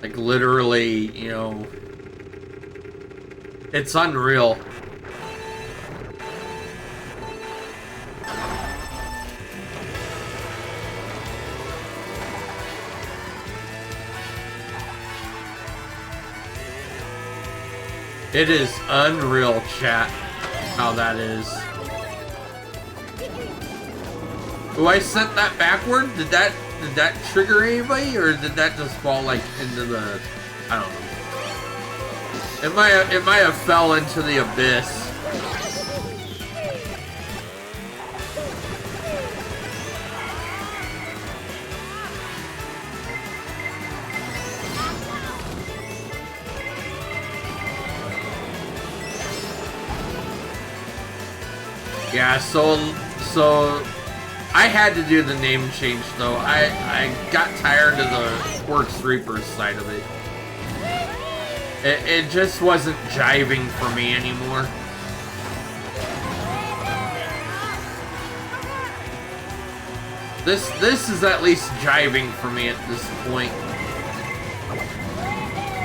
Like, literally, you know, it's unreal. It is unreal, chat, how that is. Oh, I sent that backward? Did that trigger anybody, or did that just fall like into the, I don't know. It might have fell into the abyss. Yeah, so I had to do the name change though. I got tired of the Quartz Reaper side of it. It just wasn't jiving for me anymore. This is at least jiving for me at this point.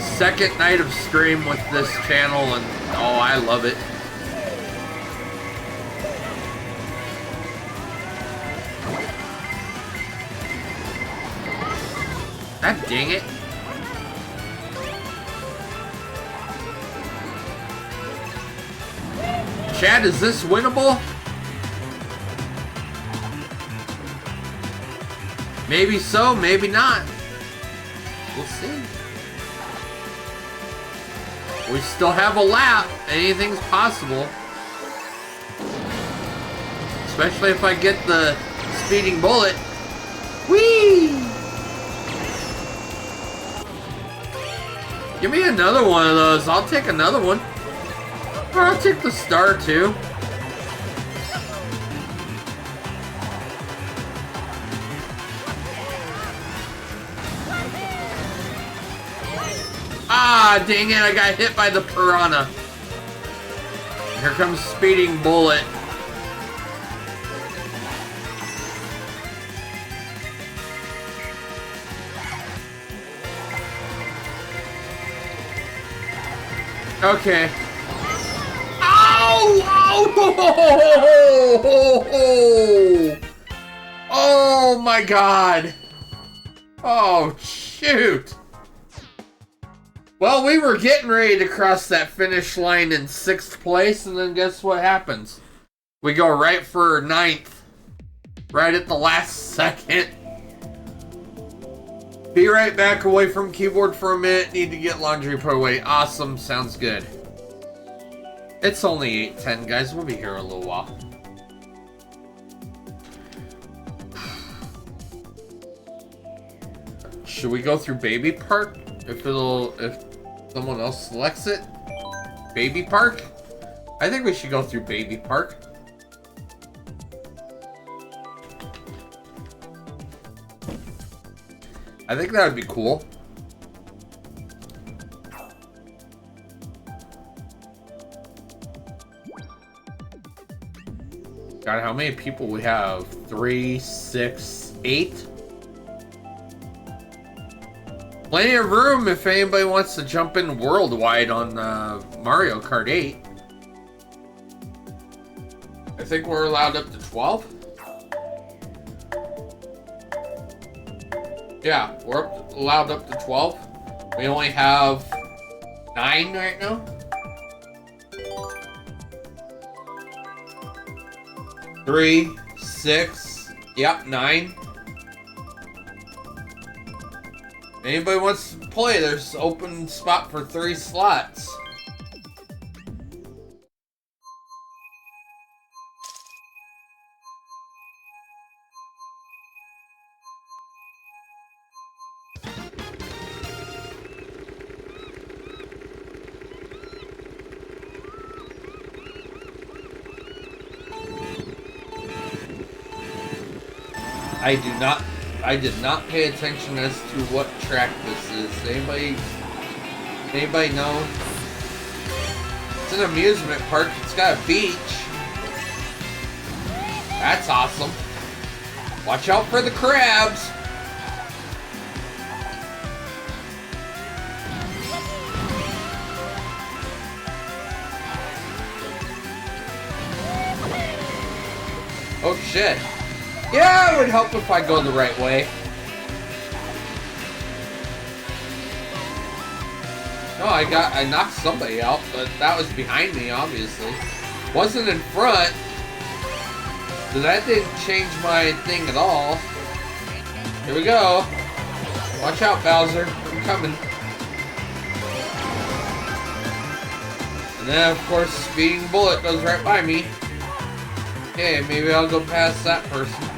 Second night of stream with this channel, and oh, I love it. God dang it. Chad, is this winnable? Maybe so, maybe not. We'll see. We still have a lap. Anything's possible. Especially if I get the speeding bullet. Whee! Give me another one of those. I'll take another one. Or I'll take the star too. Ah, dang it, I got hit by the piranha. Here comes speeding bullet. Okay. Ow! Oh! Oh my god! Oh, shoot! Well, we were getting ready to cross that finish line in 6th place, and then guess what happens? We go right for 9th. Right at the last second. Be right back away from keyboard for a minute. Need to get laundry put away. Awesome. Sounds good. It's only 8:10, guys. We'll be here a little while. Should we go through Baby Park? If someone else selects it? Baby Park? I think we should go through Baby Park. I think that would be cool. God, how many people we have? 3, 6, 8? Plenty of room if anybody wants to jump in worldwide on Mario Kart 8. I think we're allowed up to 12. Yeah, we're allowed up to 12. We only have 9 right now. 3, 6. Yep, 9. Anybody wants to play, there's open spot for 3 slots. I did not pay attention as to what track this is. Anybody know? It's an amusement park. It's got a beach. That's awesome. Watch out for the crabs. Oh shit. Yeah, it would help if I go the right way. No, I knocked somebody out, but that was behind me, obviously. Wasn't in front. So that didn't change my thing at all. Here we go. Watch out, Bowser. I'm coming. And then, of course, Speeding Bullet goes right by me. Okay, maybe I'll go past that person.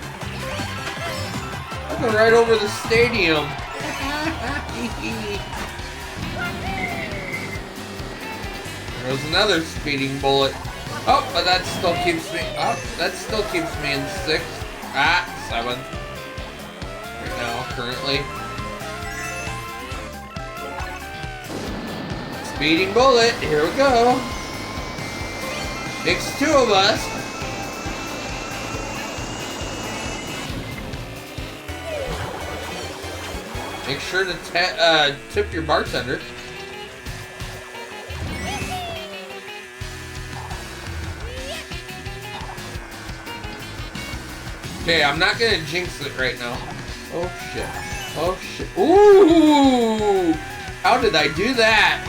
I'll go right over the stadium. There's another Speeding Bullet. Oh, but that still keeps me. Oh, that still keeps me in 6th. Ah, 7th. Right now, currently. Speeding Bullet. Here we go. Makes 2 of us. Make sure to tip your bartender. Okay, I'm not gonna jinx it right now. Oh shit. Oh shit. Ooh! How did I do that?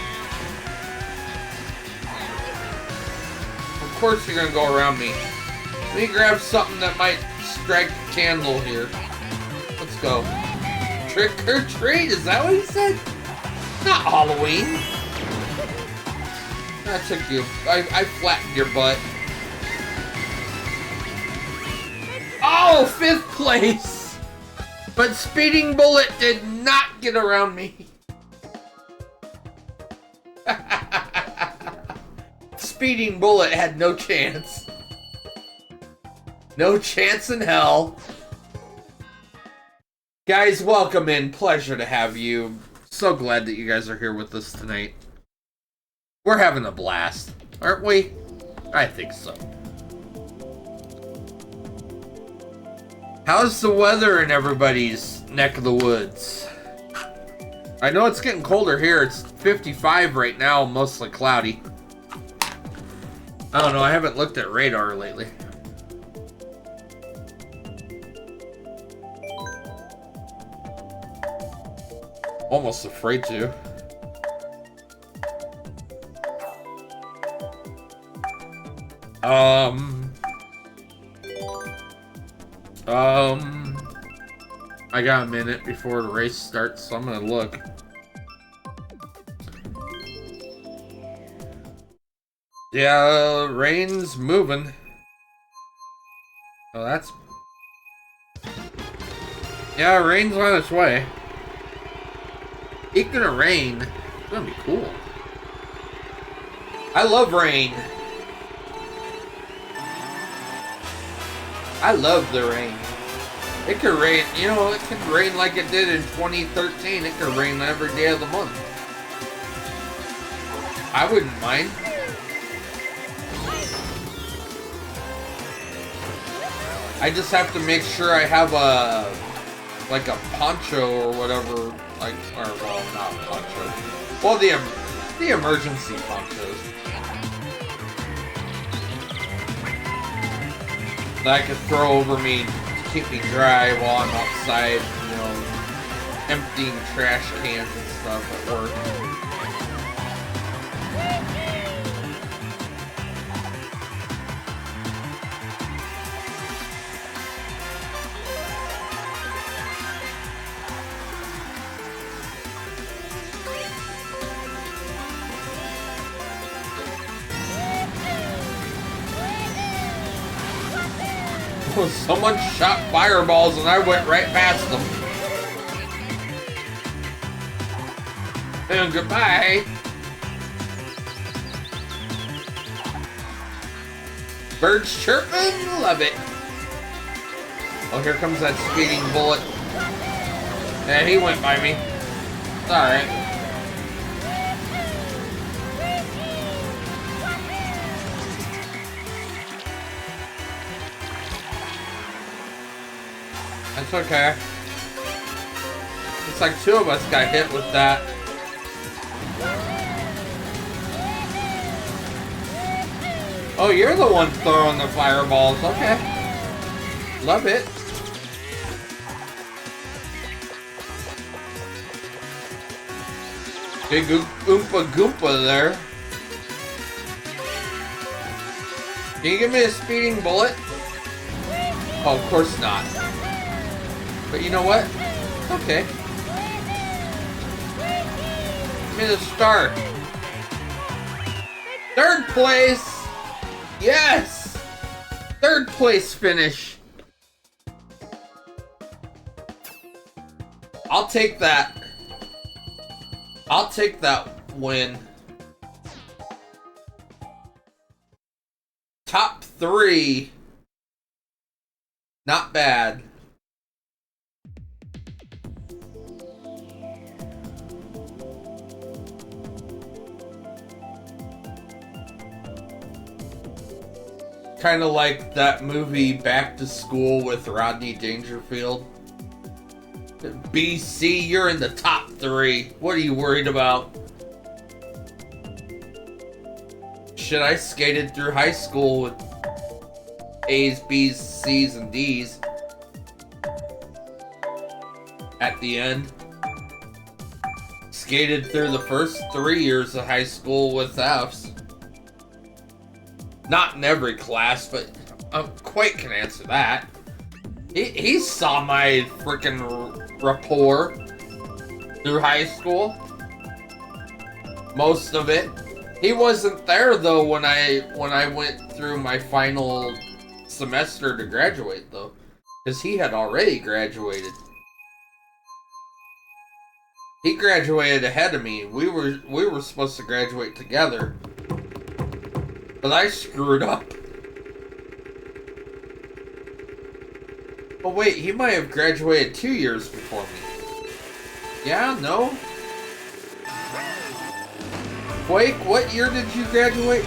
Of course you're gonna go around me. Let me grab something that might strike a candle here. Let's go. Trick or treat, is that what he said? Not Halloween. I took you. I flattened your butt. Oh, 5th place! But Speeding Bullet did not get around me. Speeding Bullet had no chance. No chance in hell. Guys, welcome in. Pleasure to have you. So glad that you guys are here with us tonight. We're having a blast, aren't we? I think so. How's the weather in everybody's neck of the woods? I know it's getting colder here. It's 55 right now, mostly cloudy. I don't know, I haven't looked at radar lately. Almost afraid to. I got a minute before the race starts, so I'm gonna look. Yeah, rain's moving. Oh, that's... Yeah, rain's on its way. It's gonna rain. It's gonna be cool. I love rain. I love the rain. It could rain, you know, it could rain like it did in 2013. It could rain every day of the month. I wouldn't mind. I just have to make sure I have a, like a poncho or whatever, like, or, well, not poncho. Well, the emergency ponchos. That I could throw over me to keep me dry while I'm outside, you know, emptying trash cans and stuff at work. Someone shot fireballs and I went right past them. And goodbye. Birds chirping, love it. Oh, here comes that speeding bullet. Yeah, he went by me. It's alright. That's okay. Looks like 2 of us got hit with that. Oh, you're the one throwing the fireballs. Okay. Love it. Big Oompa Goompa there. Can you give me a speeding bullet? Oh, of course not. But you know what? Okay. Give me the star. 3rd place! Yes! 3rd place finish. I'll take that. I'll take that win. Top 3. Not bad. Kind of like that movie Back to School with Rodney Dangerfield. BC, you're in the top 3. What are you worried about? Shit, I skated through high school with A's, B's, C's, and D's. At the end. Skated through the first 3 years of high school with F's. Not in every class, but Quake can answer that. He saw my freaking rapport through high school. Most of it. He wasn't there though when I went through my final semester to graduate though, because he had already graduated. He graduated ahead of me. We were supposed to graduate together. But I screwed up. Oh wait, he might have graduated 2 years before me. Yeah, no? Quake, what year did you graduate?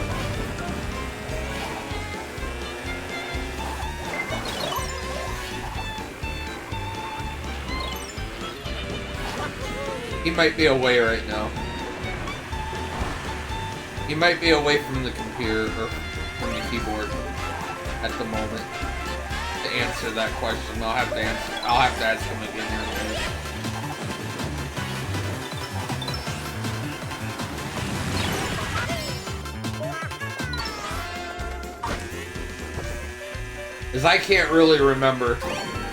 He might be away right now. He might be away from the computer or from the keyboard at the moment to answer that question. I'll have to ask him again here in a minute. Because I can't really remember.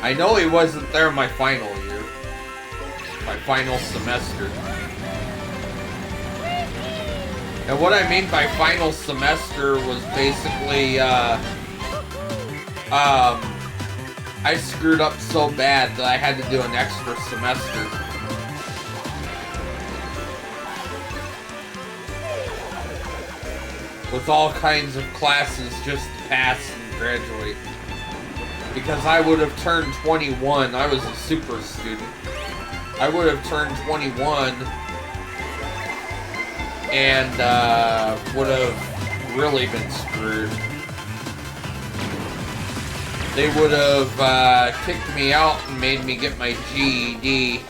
I know he wasn't there my final year. My final semester. And what I mean by final semester was basically, I screwed up so bad that I had to do an extra semester. With all kinds of classes just to pass and graduate. Because I would have turned 21. I was a super student. I would have turned 21 and would have really been screwed. They would have kicked me out and made me get my GED.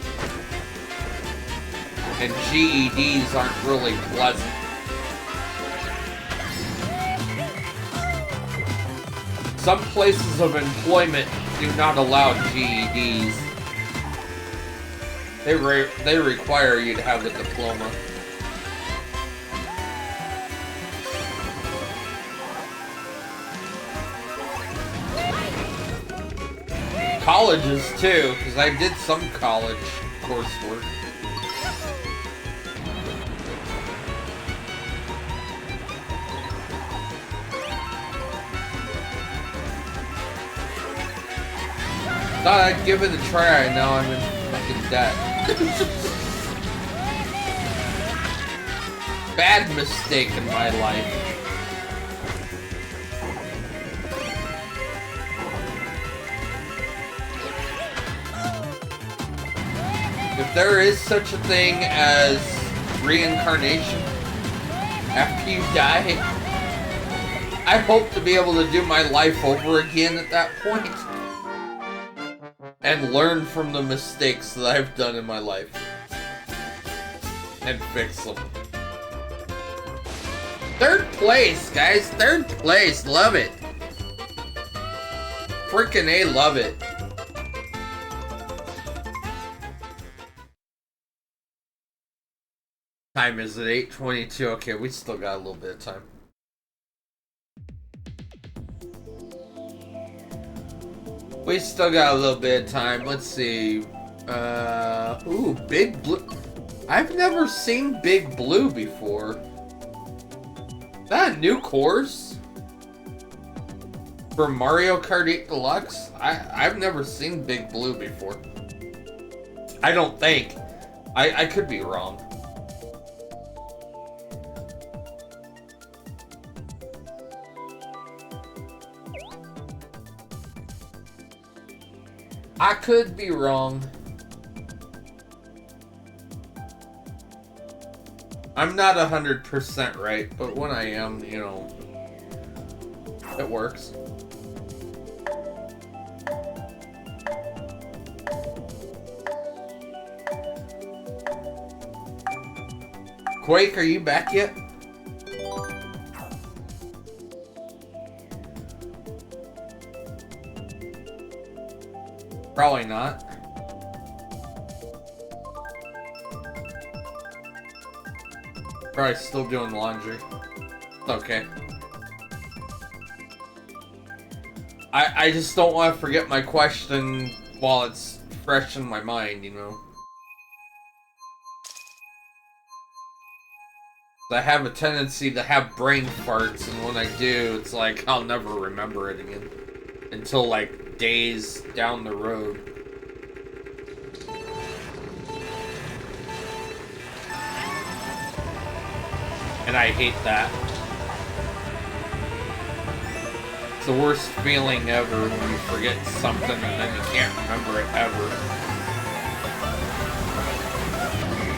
And GEDs aren't really pleasant. Some places of employment do not allow GEDs. They require you to have a diploma. Colleges too, because I did some college coursework. Thought I'd give it a try, now I'm in fucking debt. Bad mistake in my life. If there is such a thing as reincarnation after you die, I hope to be able to do my life over again at that point and learn from the mistakes that I've done in my life and fix them. Third place, guys. Third place. Love it. Freaking A, love it. Time is it? 8:22. Okay, we still got a little bit of time. We still got a little bit of time. Let's see. Ooh, Big Blue. I've never seen Big Blue before. Is that a new course? For Mario Kart 8 Deluxe? I've never seen Big Blue before. I don't think. I could be wrong. I could be wrong. I'm not 100% right, but when I am, you know, it works. Quake, are you back yet? Probably not. Probably still doing laundry. It's okay. I just don't want to forget my question while it's fresh in my mind, you know. I have a tendency to have brain farts, and when I do, it's like I'll never remember it again. Until like days down the road. And I hate that. It's the worst feeling ever when you forget something and then you can't remember it ever.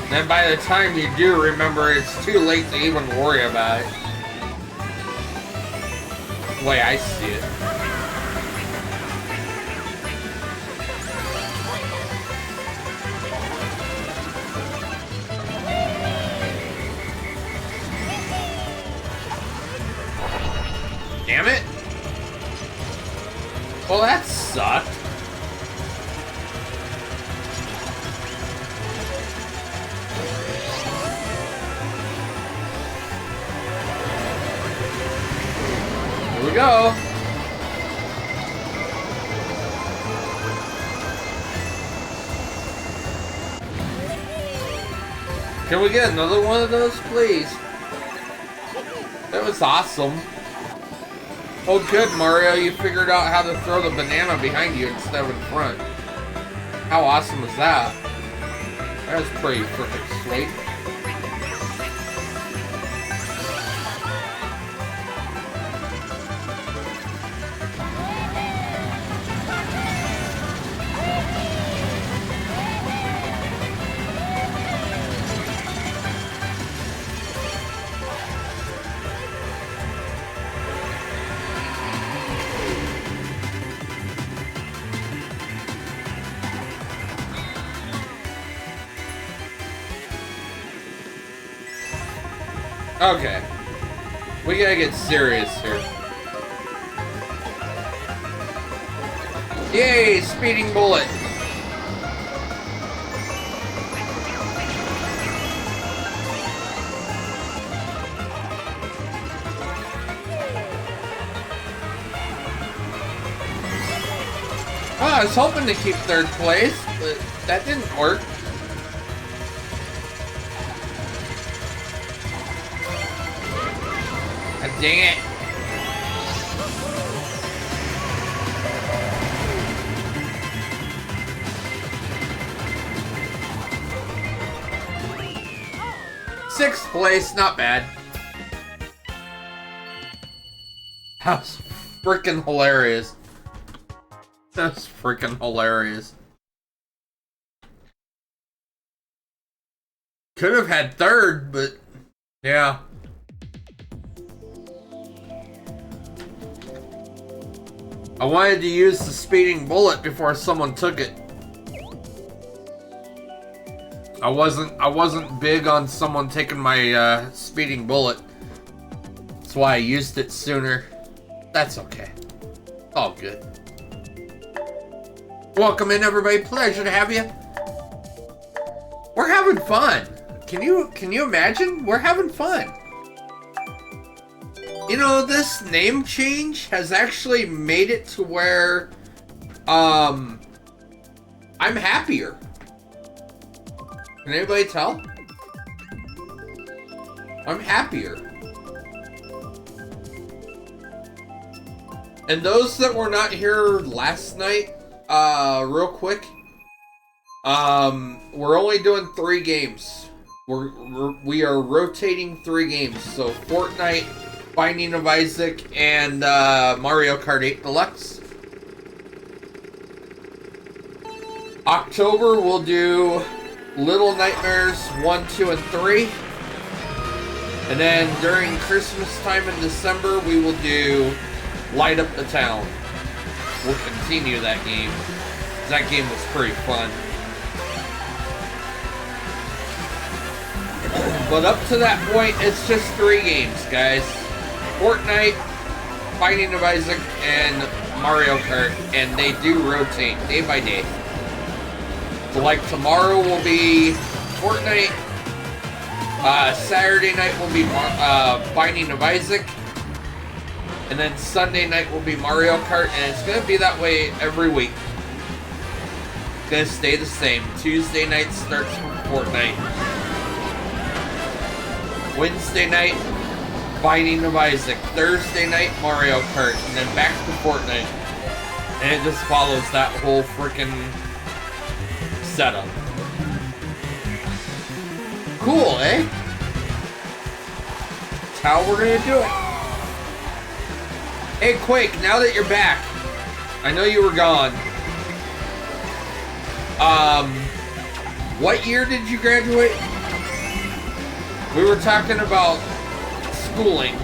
And then by the time you do remember, it's too late to even worry about it. The way I see it. Damn it! Well, that sucked. Here we go. Can we get another one of those, please? That was awesome. Oh good, Mario, you figured out how to throw the banana behind you instead of in front. How awesome is that? That was pretty freaking sweet. Okay. We gotta get serious here. Yay! Speeding bullet! Oh, I was hoping to keep third place, but that didn't work. Dang it. 6th place, not bad. That's freaking hilarious. That's freaking hilarious. Could have had 3rd, but yeah. I wanted to use the speeding bullet before someone took it. I wasn't big on someone taking my speeding bullet. That's why I used it sooner. That's okay. All good. Welcome in, everybody. Pleasure to have you. We're having fun. Can you imagine? We're having fun. You know, this name change has actually made it to where I'm happier. Can anybody tell? I'm happier. And those that were not here last night, real quick, we're only doing 3 games. We are rotating 3 games. So Fortnite, Binding of Isaac, and Mario Kart 8 Deluxe. October we'll do Little Nightmares 1, 2, and 3. And then during Christmas time in December we will do Light Up the Town. We'll continue that game. That game was pretty fun. But up to that point, it's just 3 games, guys. Fortnite, Binding of Isaac, and Mario Kart. And they do rotate day by day. So like tomorrow will be Fortnite. Saturday night will be Binding of Isaac. And then Sunday night will be Mario Kart, and it's going to be that way every week. It's going to stay the same. Tuesday night starts with Fortnite. Wednesday night, Binding of Isaac. Thursday night, Mario Kart, and then back to Fortnite. And it just follows that whole freaking setup. Cool, eh? That's how we're going to do it. Hey, Quake, now that you're back, I know you were gone. What year did you graduate? We were talking about schooling.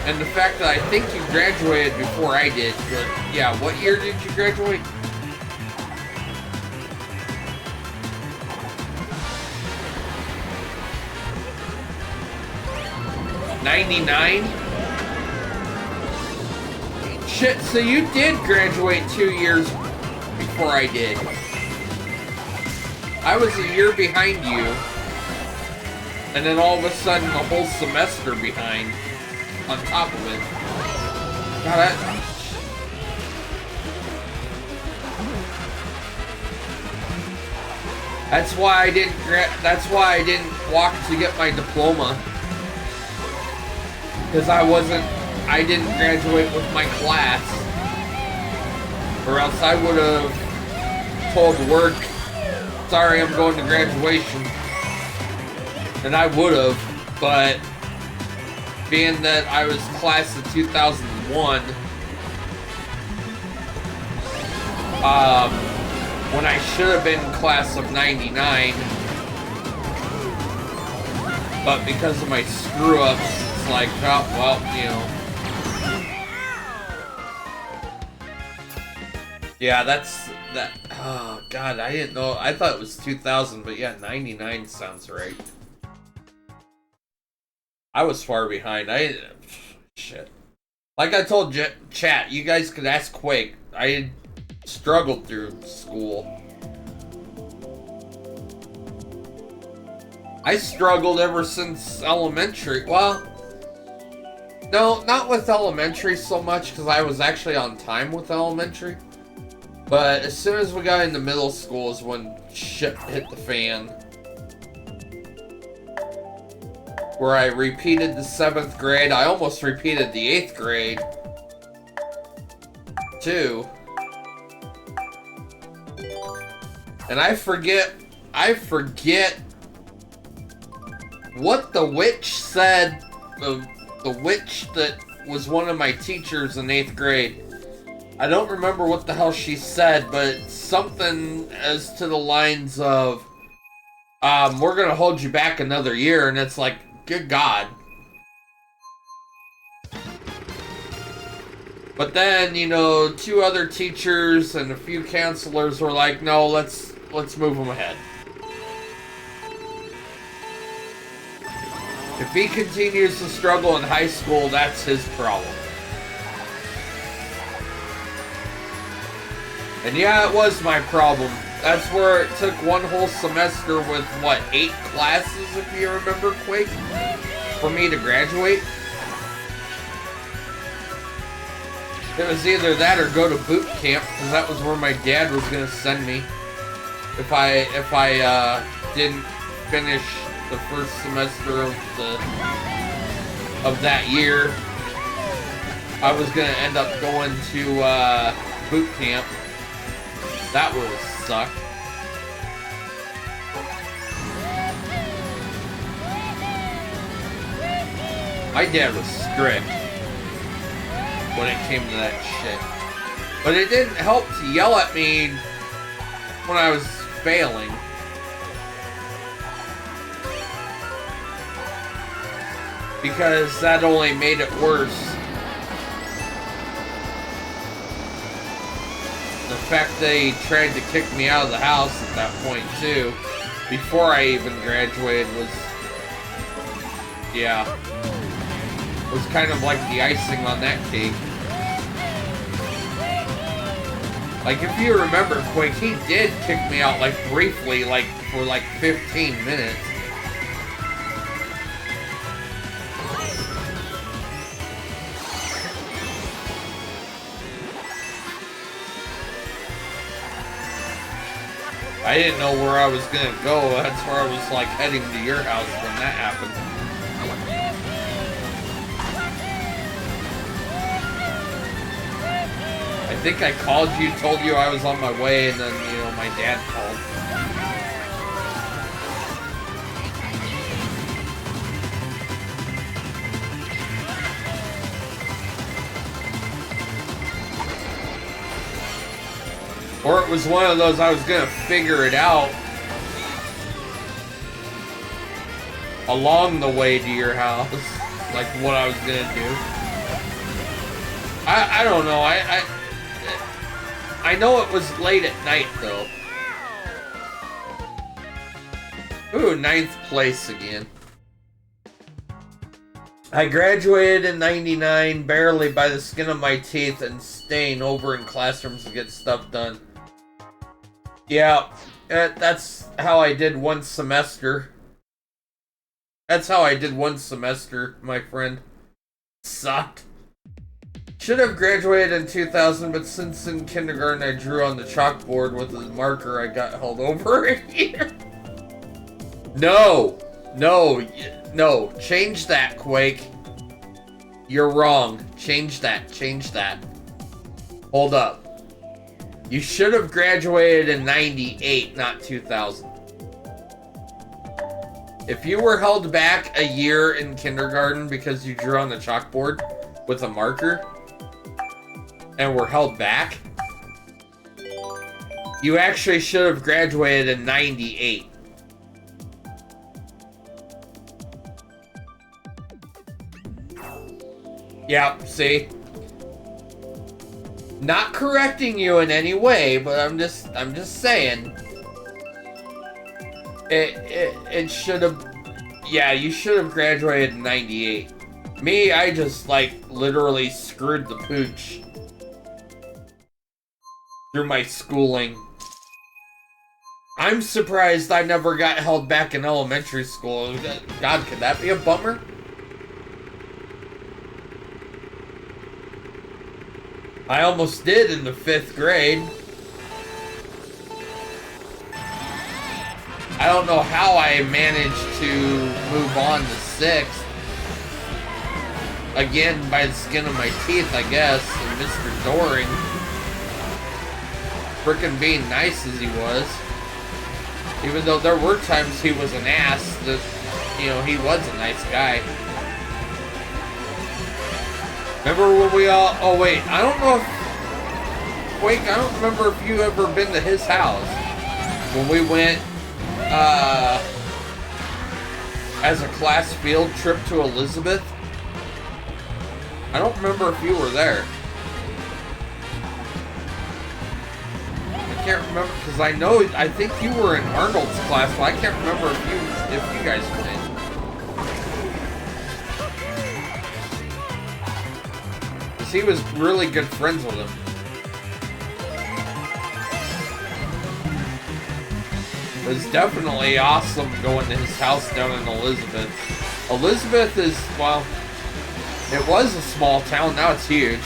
And the fact that I think you graduated before I did. But yeah, what year did you graduate? '99? Shit, so you did graduate 2 years before I did. I was a year behind you. And then all of a sudden a whole semester behind on top of it. God, that's why I didn't walk to get my diploma. Because I didn't graduate with my class. Or else I would have told work, sorry, I'm going to graduation. And I would have, but being that I was class of 2001, when I should have been class of 99, but because of my screw-ups, it's like, oh, well, you know. Yeah, that, oh, God, I didn't know, I thought it was 2000, but yeah, 99 sounds right. I was far behind, shit. Like I told chat, you guys could ask Quake, I struggled through school. I struggled ever since elementary. Well, no, not with elementary so much, because I was actually on time with elementary. But as soon as we got into middle school is when shit hit the fan. Where I repeated the 7th grade. I almost repeated the 8th grade. Too. And I forget what the witch said, the witch that was one of my teachers in 8th grade. I don't remember what the hell she said, but something as to the lines of, we're gonna hold you back another year, and it's like, good God. But then, you know, 2 other teachers and a few counselors were like, no, let's move him ahead. If he continues to struggle in high school, that's his problem. And yeah, it was my problem. That's where it took 1 whole semester with, what, 8 classes, if you remember, Quake, for me to graduate. It was either that or go to boot camp, because that was where my dad was going to send me. If I didn't finish the first semester of that year, I was going to end up going to boot camp. That would have sucked. My dad was strict when it came to that shit. But it didn't help to yell at me when I was failing. Because that only made it worse. The fact they tried to kick me out of the house at that point too, before I even graduated, was, yeah, was kind of like the icing on that cake. Like, if you remember, Quake, he did kick me out, like, briefly, like, for like 15 minutes. I didn't know where I was gonna go. That's where I was, like, heading to your house when that happened. I think I called you, told you I was on my way, and then, you know, my dad called. Or it was one of those, I was gonna figure it out along the way to your house, like what I was gonna do. I don't know, I know it was late at night though. Ooh, 9th place again. I graduated in 99, barely by the skin of my teeth, and staying over in classrooms to get stuff done. Yeah, that's how I did 1 semester. That's how I did 1 semester, my friend. Sucked. Should have graduated in 2000, but since in kindergarten I drew on the chalkboard with a marker, I got held over a year. No! No! No! Change that, Quake. You're wrong. Change that. Change that. Hold up. You should have graduated in 98, not 2000. If you were held back a year in kindergarten because you drew on the chalkboard with a marker, and were held back, you actually should have graduated in 98. Yeah, see? Not correcting you in any way, but I'm just saying. It should have, yeah, you should have graduated in 98. Me, I just, like, literally screwed the pooch through my schooling. I'm surprised I never got held back in elementary school. God, could that be a bummer? I almost did in the 5th grade. I don't know how I managed to move on to 6th. Again, by the skin of my teeth, I guess. And Mr. Doring, frickin' being nice as he was, even though there were times he was an ass, that, you know, he was a nice guy. Remember when we all... Oh, wait. I don't know if... Wait, I don't remember if you ever been to his house. When we went, as a class field trip to Elizabeth. I don't remember if you were there. I can't remember, because I think you were in Arnold's class, but I can't remember if you guys went. He was really good friends with him. It was definitely awesome going to his house down in Elizabeth. Elizabeth is, well, it was a small town, now it's huge.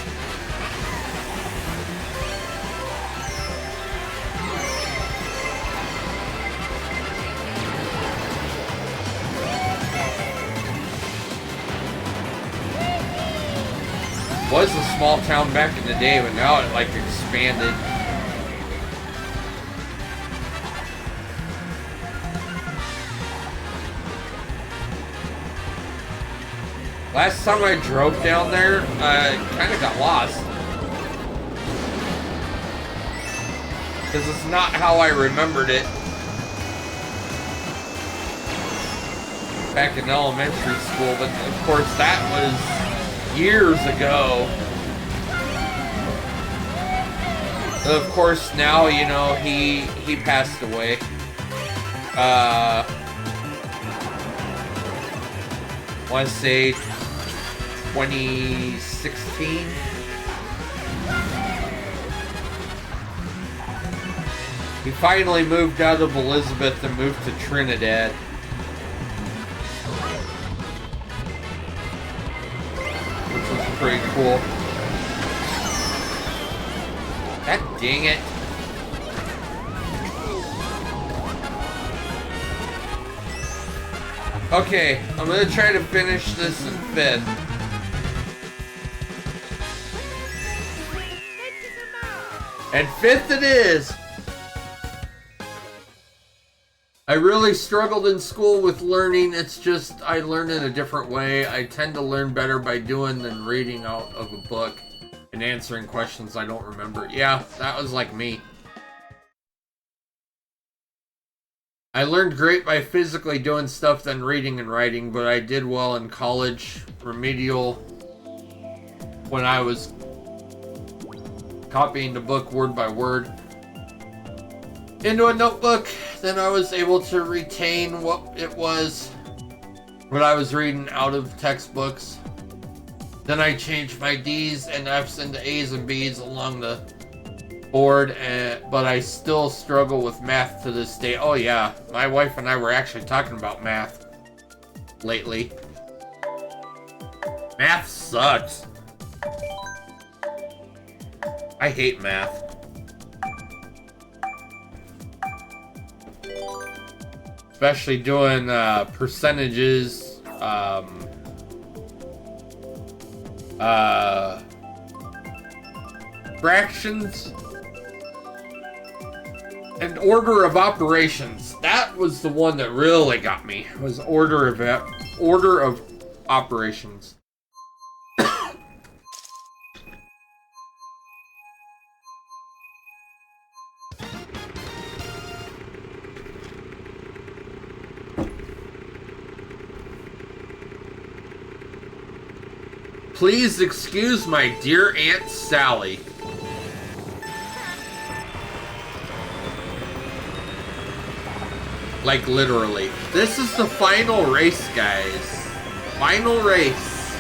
Was a small town back in the day, but now it like expanded. Last time I drove down there, I kind of got lost. Because it's not how I remembered it. Back in elementary school, but of course that was years ago. Of course, now, you know, he passed away. I want to say 2016. He finally moved out of Elizabeth and moved to Trinidad. Pretty cool. God dang it. Okay, I'm gonna try to finish this in 5th. And 5th it is! I really struggled in school with learning. It's just, I learned in a different way. I tend to learn better by doing than reading out of a book and answering questions I don't remember. Yeah, that was like me. I learned great by physically doing stuff than reading and writing, but I did well in college, remedial, when I was copying the book word by word into a notebook. Then I was able to retain what it was, what I was reading out of textbooks. Then I changed my D's and F's into A's and B's along the board, but I still struggle with math to this day. Oh yeah, my wife and I were actually talking about math lately. Math sucks. I hate math. Especially doing percentages, fractions, and order of operations. That was the one that really got me. Was order of operations. Please excuse my dear Aunt Sally. Like literally. This is the final race, guys. Final race.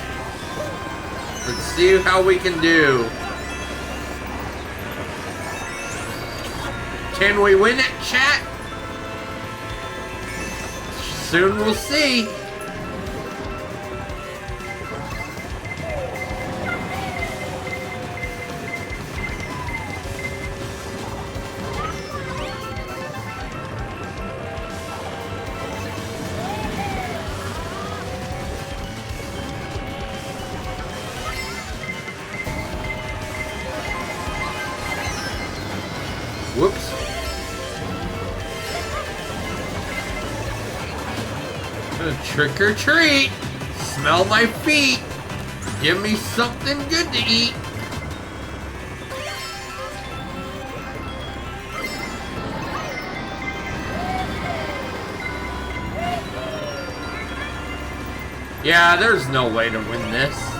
Let's see how we can do. Can we win it, chat? Soon we'll see. Whoops. I'm gonna Trick or treat! Smell my feet! Give me something good to eat! Yeah, there's no way to win this.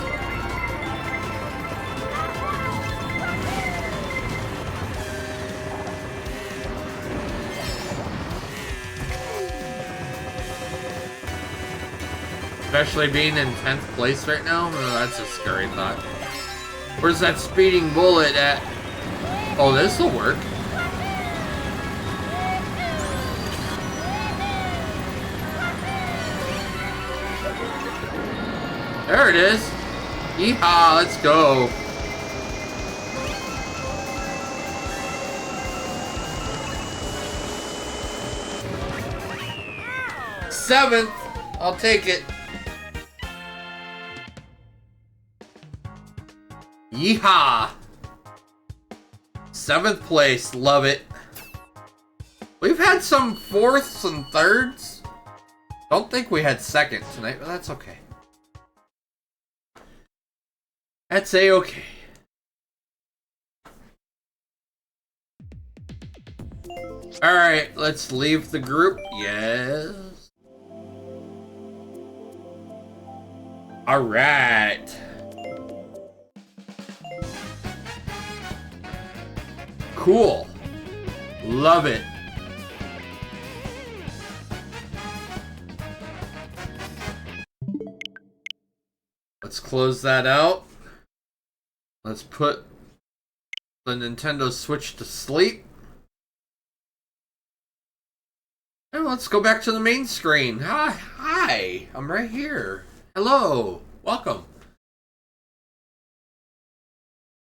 Especially being in 10th place right now? Oh, that's a scary thought. Where's that speeding bullet at? Oh, this'll work. There it is. Yeehaw, let's go. Seventh. I'll take it. Yeehaw! 7th place, love it. We've had some 4ths and 3rds. Don't think we had 2nd tonight, but that's okay. That's a-okay. Alright, let's leave the group. Yes. Alright. Cool. Love it. Let's close that out. Let's put the Nintendo Switch to sleep. And let's go back to the main screen. Hi, I'm right here. Hello, welcome.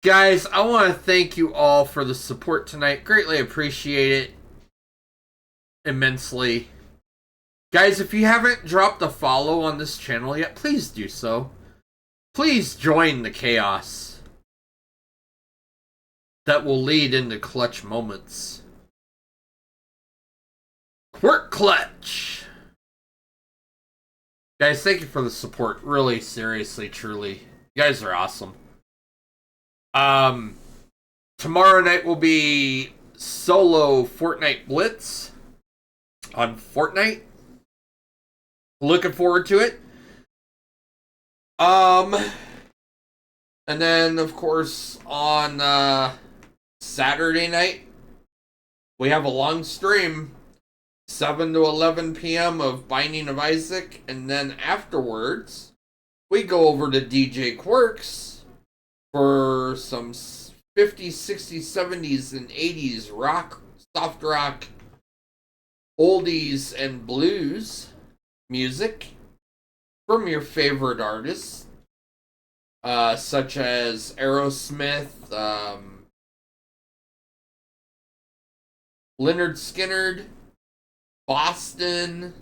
Guys, I want to thank you all for the support tonight. Greatly appreciate it. Immensely. Guys, if you haven't dropped a follow on this channel yet, please do so. Please join the chaos that will lead into clutch moments. Quirk Clutch! Guys, thank you for the support. Really, seriously, truly. You guys are awesome. Tomorrow night will be solo Fortnite Blitz on Fortnite. Looking forward to it. And then, of course, on Saturday night, we have a long stream, 7 to 11 p.m. of Binding of Isaac, and then afterwards, we go over to DJ Quirk's for some 50s, 60s, 70s, and 80s rock, soft rock, oldies, and blues music from your favorite artists, such as Aerosmith, Leonard Skinner, Boston,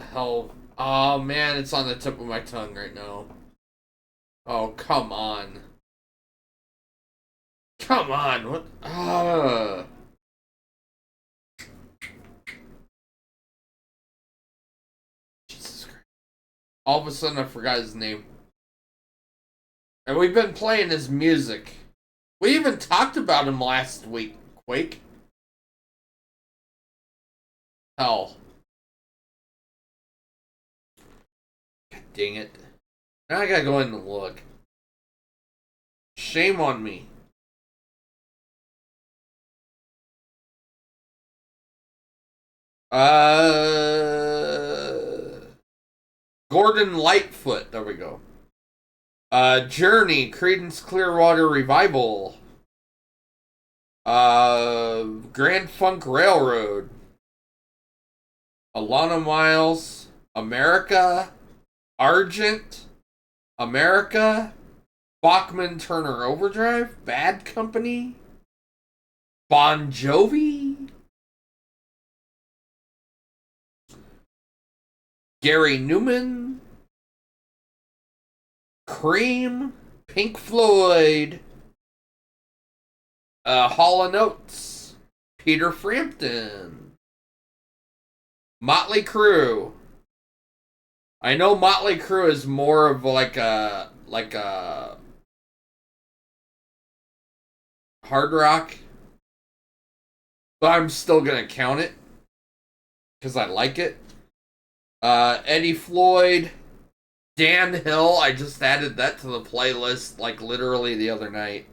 hell, oh man, it's on the tip of my tongue right now. Oh, come on. Come on, what? Jesus Christ. All of a sudden I forgot his name. And we've been playing his music. We even talked about him last week, Quake. Hell. Dang it. Now I gotta go in and look. Shame on me. Gordon Lightfoot. There we go. Journey. Creedence Clearwater Revival. Grand Funk Railroad. Alana Miles. America. Argent, America, Bachman Turner Overdrive, Bad Company, Bon Jovi, Gary Newman, Cream, Pink Floyd, Hall & Oates, Peter Frampton, Motley Crue. I know Motley Crue is more of like a hard rock, but I'm still gonna count it because I like it. Eddie Floyd, Dan Hill. I just added that to the playlist like literally the other night.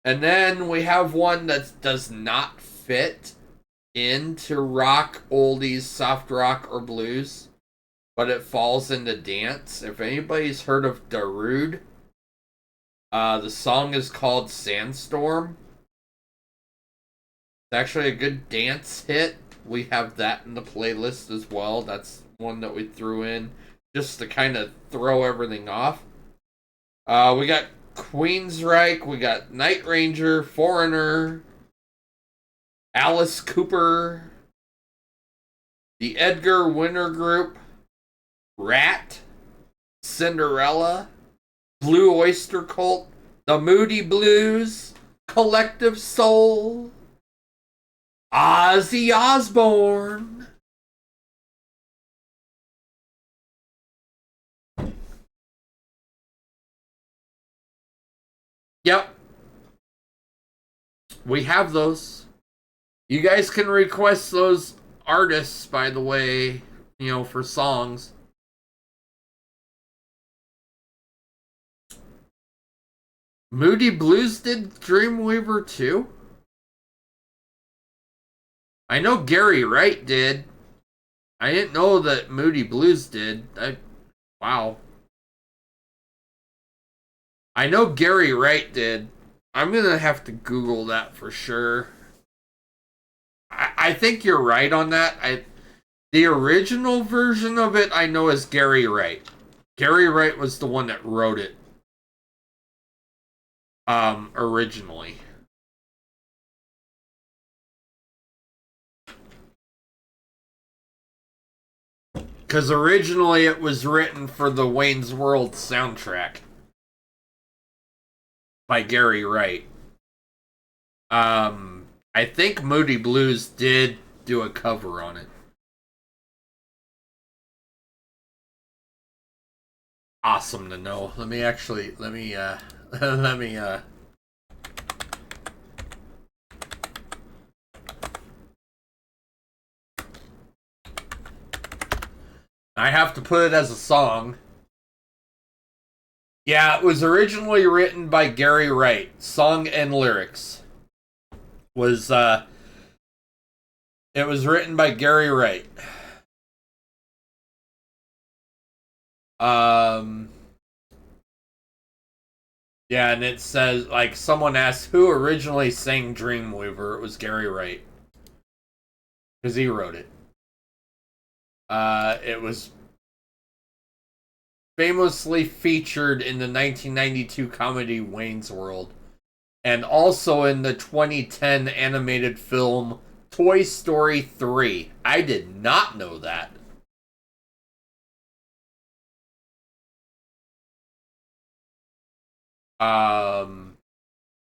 And then we have one that does not fit into rock, oldies, soft rock, or blues, but it falls into dance. If anybody's heard of Darude, the song is called Sandstorm. It's actually a good dance hit. We have that in the playlist as well. That's one that we threw in just to kind of throw everything off. We got Queensryche, we got Night Ranger, Foreigner, Alice Cooper, the Edgar Winter Group, Rat, Cinderella, Blue Oyster Cult, the Moody Blues, Collective Soul, Ozzy Osbourne. Yep. We have those. You guys can request those artists, by the way, for songs. Moody Blues did Dreamweaver too? I know Gary Wright did. I didn't know that Moody Blues did. Wow. I know Gary Wright did. I'm gonna have to Google that for sure. I think you're right on that. The original version of it I know is Gary Wright. Gary Wright was the one that wrote it. Originally. Because originally it was written for the Wayne's World soundtrack by Gary Wright. I think Moody Blues did do a cover on it. Awesome to know. Let me I have to put it as a song. Yeah, it was originally written by Gary Wright. Song and lyrics it was written by Gary Wright. Yeah, and it says, like, someone asked who originally sang Dreamweaver. It was Gary Wright. Because he wrote it. It was famously featured in the 1992 comedy Wayne's World. And also in the 2010 animated film Toy Story 3. I did not know that. And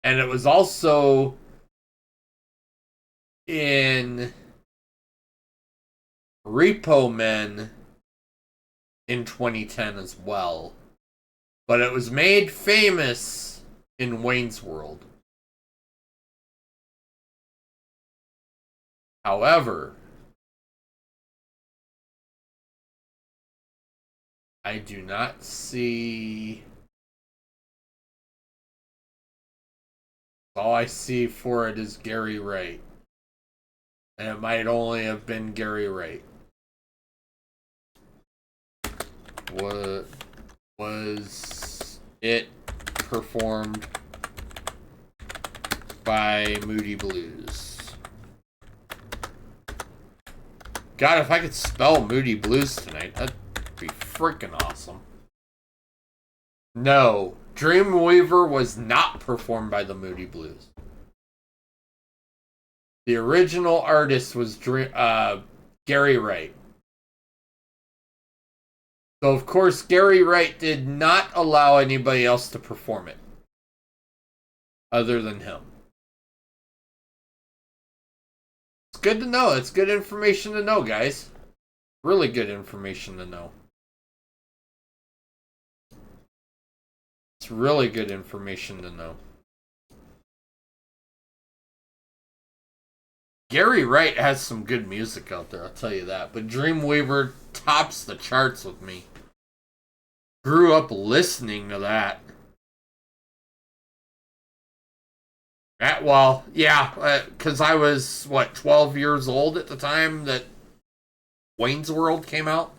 it was also in Repo Men in 2010 as well. But it was made famous in Wayne's World. However, I do not see... All I see for it is Gary Wright. And it might only have been Gary Wright. What was it performed by Moody Blues? God, if I could spell Moody Blues tonight, that'd be freaking awesome. No, Dreamweaver was not performed by the Moody Blues. The original artist was Gary Wright. So, of course, Gary Wright did not allow anybody else to perform it other than him. good to know. It's good information to know, guys. Really good information to know. It's really good information to know. Gary Wright has some good music out there, I'll tell you that. But Dreamweaver tops the charts with me. Grew up listening to that. Well, yeah, because I was, 12 years old at the time that Wayne's World came out.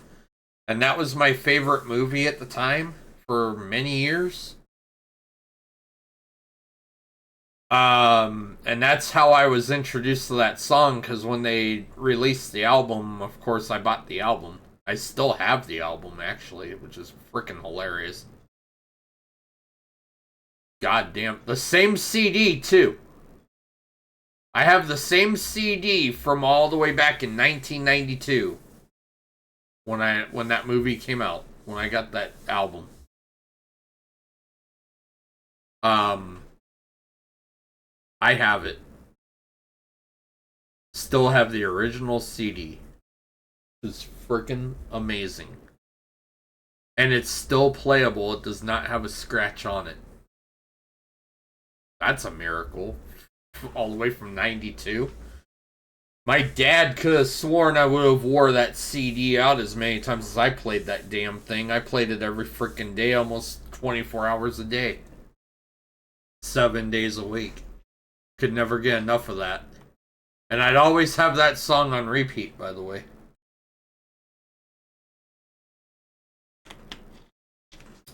And that was my favorite movie at the time for many years. And that's how I was introduced to that song, because when they released the album, of course, I bought the album. I still have the album, actually, which is freaking hilarious. God damn. The same CD, too. I have the same CD from all the way back in 1992. When that movie came out. When I got that album. I have it. Still have the original CD. It's freaking amazing. And it's still playable. It does not have a scratch on it. That's a miracle. All the way from 92. My dad could have sworn I would have wore that CD out as many times as I played that damn thing. I played it every freaking day, almost 24 hours a day. 7 days a week. Could never get enough of that. And I'd always have that song on repeat, by the way.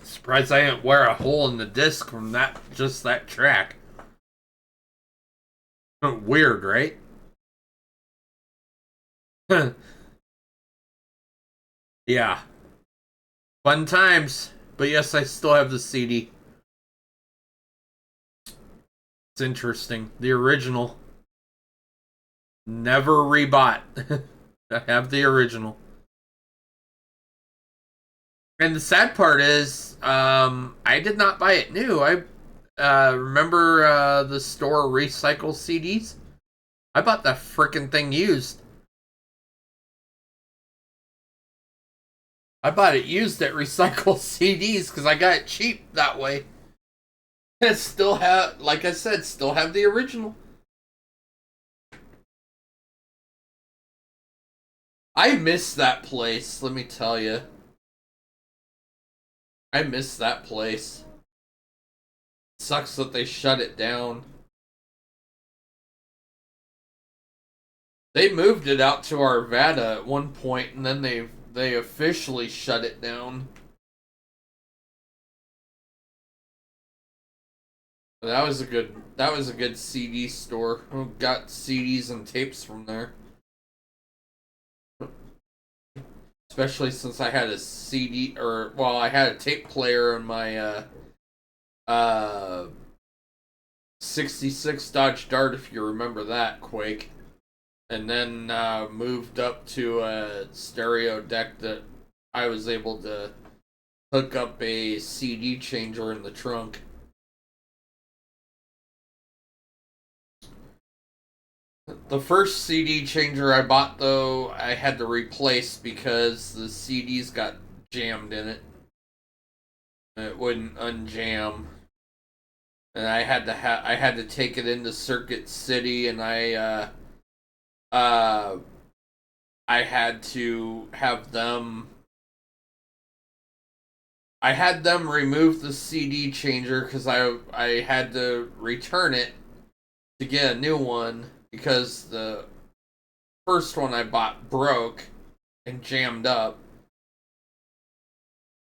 Surprised I didn't wear a hole in the disc from just that track. Weird, right? Yeah. Fun times. But yes, I still have the CD. It's interesting. The original. Never rebought. I have the original. And the sad part is, I did not buy it new. I remember the store recycle CDs? I bought that frickin' thing used. I bought it used at recycle CDs because I got it cheap that way. And still have, like I said, still have the original. I miss that place, let me tell you. I miss that place. Sucks that they shut it down. They moved it out to Arvada at one point, and then they officially shut it down. That was a good CD store. I got CDs and tapes from there. Especially since I had a CD, I had a tape player in my 66 Dodge Dart, if you remember that, Quake. And then moved up to a stereo deck that I was able to hook up a CD changer in the trunk. The first CD changer I bought, though, I had to replace because the CDs got jammed in it. It wouldn't unjam. And I had to take it into Circuit City, and I had to have them. I had them remove the CD changer because I had to return it to get a new one because the first one I bought broke and jammed up.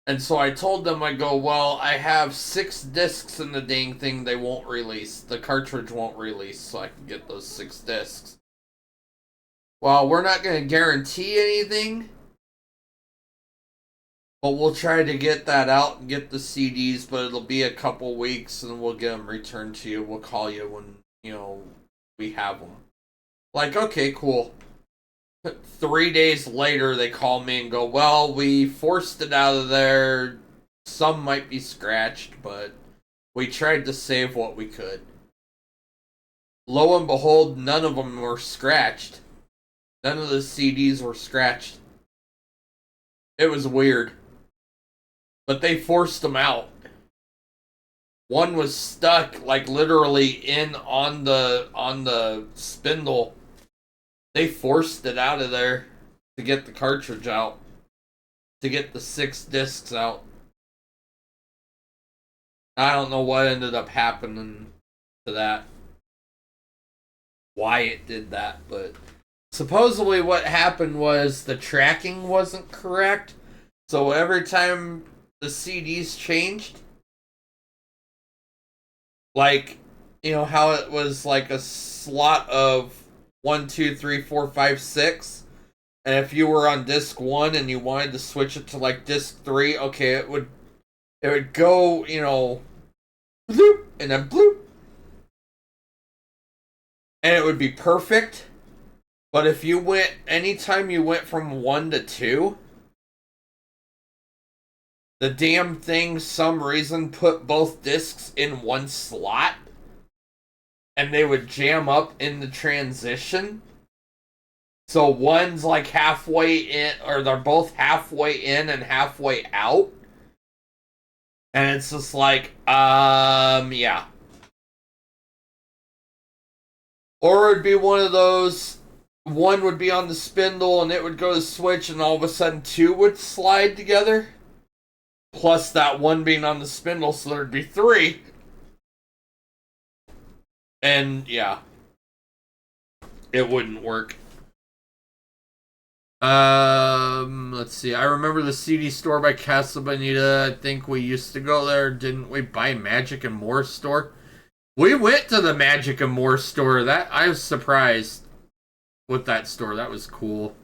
And so I told them, I go, well, I have 6 discs in the dang thing they won't release. The cartridge won't release, so I can get those 6 discs. Well, we're not going to guarantee anything, but we'll try to get that out and get the CDs, but it'll be a couple weeks, and we'll get them returned to you. We'll call you when, we have them. Like, okay, cool. 3 days later, they call me and go, well, we forced it out of there. Some might be scratched, but we tried to save what we could. Lo and behold, none of them were scratched. None of the CDs were scratched. It was weird. But they forced them out. One was stuck, like literally in on the spindle. They forced it out of there to get the cartridge out, to get the 6 discs out. I don't know what ended up happening to that, why it did that, but supposedly what happened was the tracking wasn't correct. So every time the CDs changed, like, you know how it was like a slot of 1, 2, 3, 4, 5, 6, and if you were on disc 1 and you wanted to switch it to like disc 3, okay, it would go, you know, bloop, and then bloop, and it would be perfect. But if you went, anytime you went from 1 to 2, the damn thing, some reason, put both discs in one slot, and they would jam up in the transition. So one's like halfway in, or they're both halfway in and halfway out. And it's just like, yeah. Or it'd be one of those, one would be on the spindle and it would go to switch, and all of a sudden 2 would slide together. Plus that one being on the spindle, so there'd be 3. And yeah, it wouldn't work. Let's see. I remember the CD store by Casa Bonita. I think we used to go there, didn't we? Buy Magic and More store. We went to the Magic and More store. That I was surprised with that store. That was cool.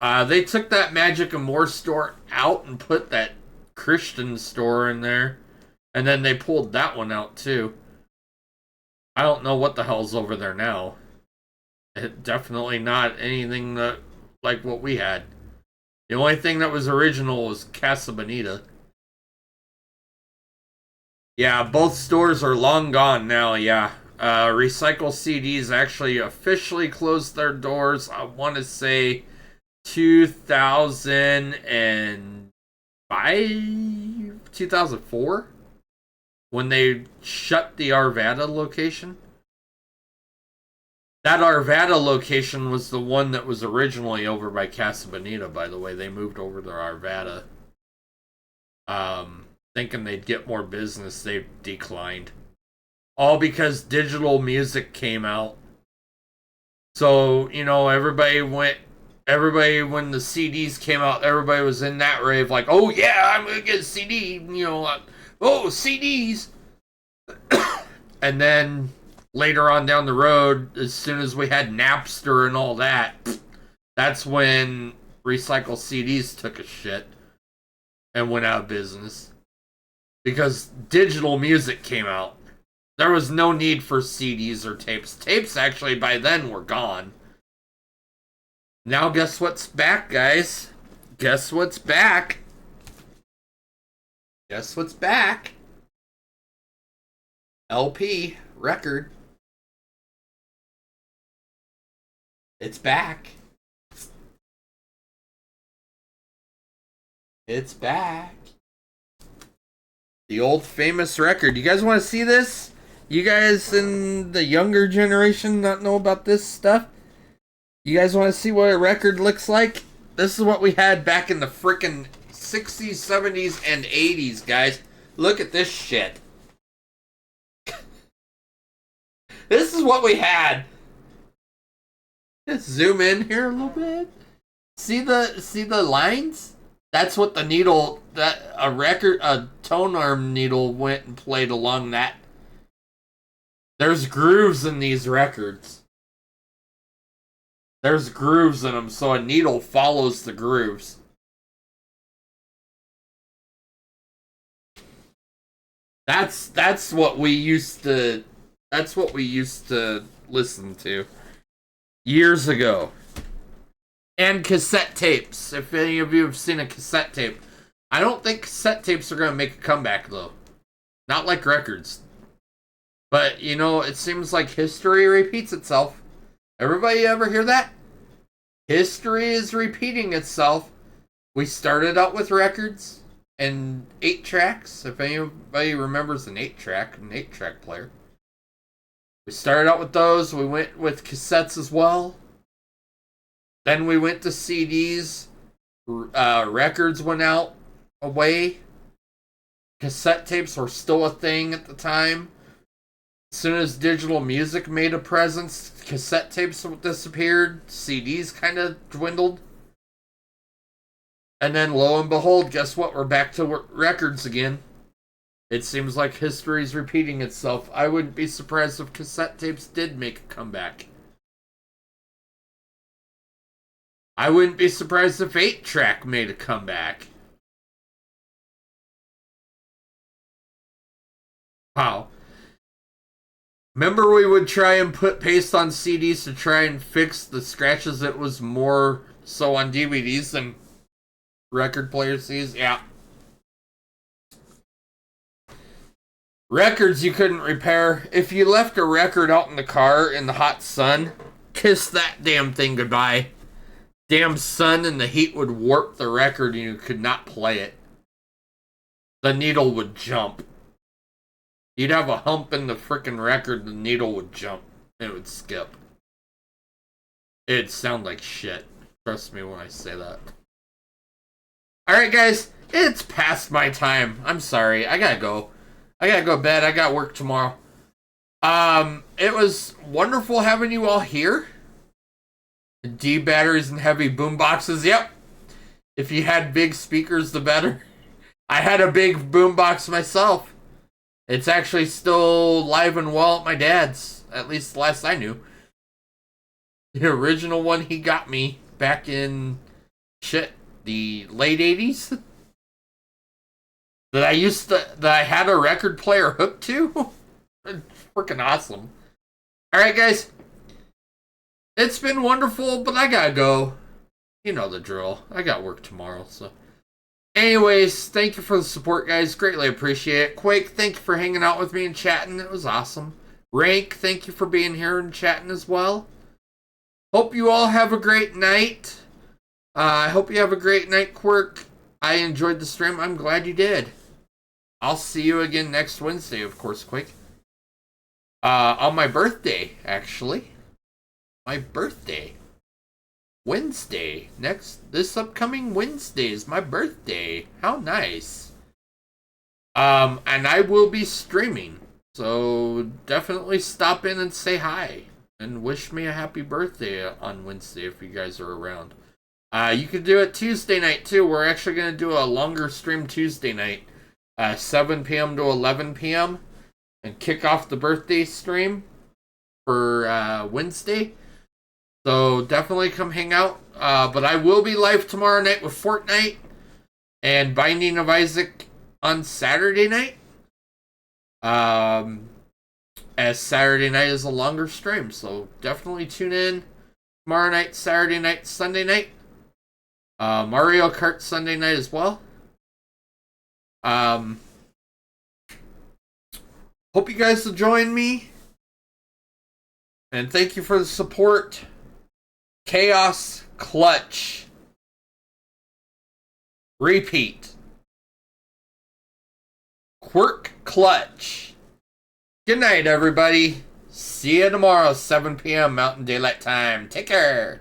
They took that Magic and More store out and put that Christian store in there, and then they pulled that one out too. I don't know what the hell's over there now. It definitely not anything that like what we had. The only thing that was original was Casa Bonita. Yeah, both stores are long gone now, yeah. Recycle CDs actually officially closed their doors, I want to say 2005? 2004? When they shut the Arvada location. That Arvada location was the one that was originally over by Casa Bonita, by the way. They moved over to Arvada. Thinking they'd get more business. They declined. All because digital music came out. So, you know, everybody, when the CDs came out, everybody was in that rave like, oh yeah, I'm gonna get a CD, you know, oh, CDs. And then later on down the road, as soon as we had Napster and all that, that's when recycled CDs took a shit and went out of business. Because digital music came out. There was no need for CDs or tapes. Tapes actually by then were gone. Now guess what's back, guys? Guess what's back? Guess what's back? LP, record. It's back. It's back. The old famous record. You guys want to see this? You guys in the younger generation not know about this stuff? You guys want to see what a record looks like? This is what we had back in the frickin' 60s, 70s, and 80s, guys. Look at this shit. This is what we had. Just zoom in here a little bit. See the lines? That's what the needle, a tone arm needle went and played along that. There's grooves in these records. There's grooves in them, so a needle follows the grooves. That's what we used to listen to years ago. And cassette tapes. If any of you have seen a cassette tape. I don't think cassette tapes are going to make a comeback, though. Not like records. But, you know, it seems like history repeats itself. Everybody ever hear that? History is repeating itself. We started out with records and 8-tracks. If anybody remembers an 8-track player. We started out with those. We went with cassettes as well. Then we went to CDs. Records went out away. Cassette tapes were still a thing at the time. As soon as digital music made a presence, cassette tapes disappeared. CDs kind of dwindled. And then lo and behold, guess what? We're back to records again. It seems like history's repeating itself. I wouldn't be surprised if cassette tapes did make a comeback. I wouldn't be surprised if 8-track made a comeback. Wow. Remember we would try and put paste on CDs to try and fix the scratches that was more so on DVDs than record player CDs? Yeah. Records you couldn't repair. If you left a record out in the car in the hot sun, kiss that damn thing goodbye. Damn sun and the heat would warp the record and you could not play it. The needle would jump. You'd have a hump in the frickin' record, the needle would jump. It would skip. It'd sound like shit. Trust me when I say that. Alright guys, it's past my time. I'm sorry, I gotta go. I gotta go to bed, I got work tomorrow. It was wonderful having you all here. D batteries and heavy boom boxes, yep. If you had big speakers, the better. I had a big boom box myself. It's actually still live and well at my dad's, at least last I knew. The original one he got me back in, the late 80s. That I had a record player hooked to. Freaking awesome. Alright guys. It's been wonderful, but I gotta go. You know the drill. I got work tomorrow, so. Anyways, thank you for the support, guys. Greatly appreciate it. Quake, thank you for hanging out with me and chatting. It was awesome. Rank, thank you for being here and chatting as well. Hope you all have a great night. I hope you have a great night, Quirk. I enjoyed the stream. I'm glad you did. I'll see you again next Wednesday, of course, Quake. On my birthday, actually. My birthday. Wednesday. This upcoming Wednesday is my birthday. How nice. And I will be streaming. So definitely stop in and say hi. And wish me a happy birthday on Wednesday if you guys are around. You could do it Tuesday night too. We're actually going to do a longer stream Tuesday night. 7 p.m. to 11 p.m. And kick off the birthday stream for Wednesday. So definitely come hang out. But I will be live tomorrow night with Fortnite and Binding of Isaac on Saturday night. As Saturday night is a longer stream. So definitely tune in tomorrow night, Saturday night, Sunday night. Mario Kart Sunday night as well. Hope you guys will join me. And thank you for the support. Chaos Clutch. Repeat. Quirk Clutch. Good night, everybody. See you tomorrow, 7 p.m. Mountain Daylight Time. Take care.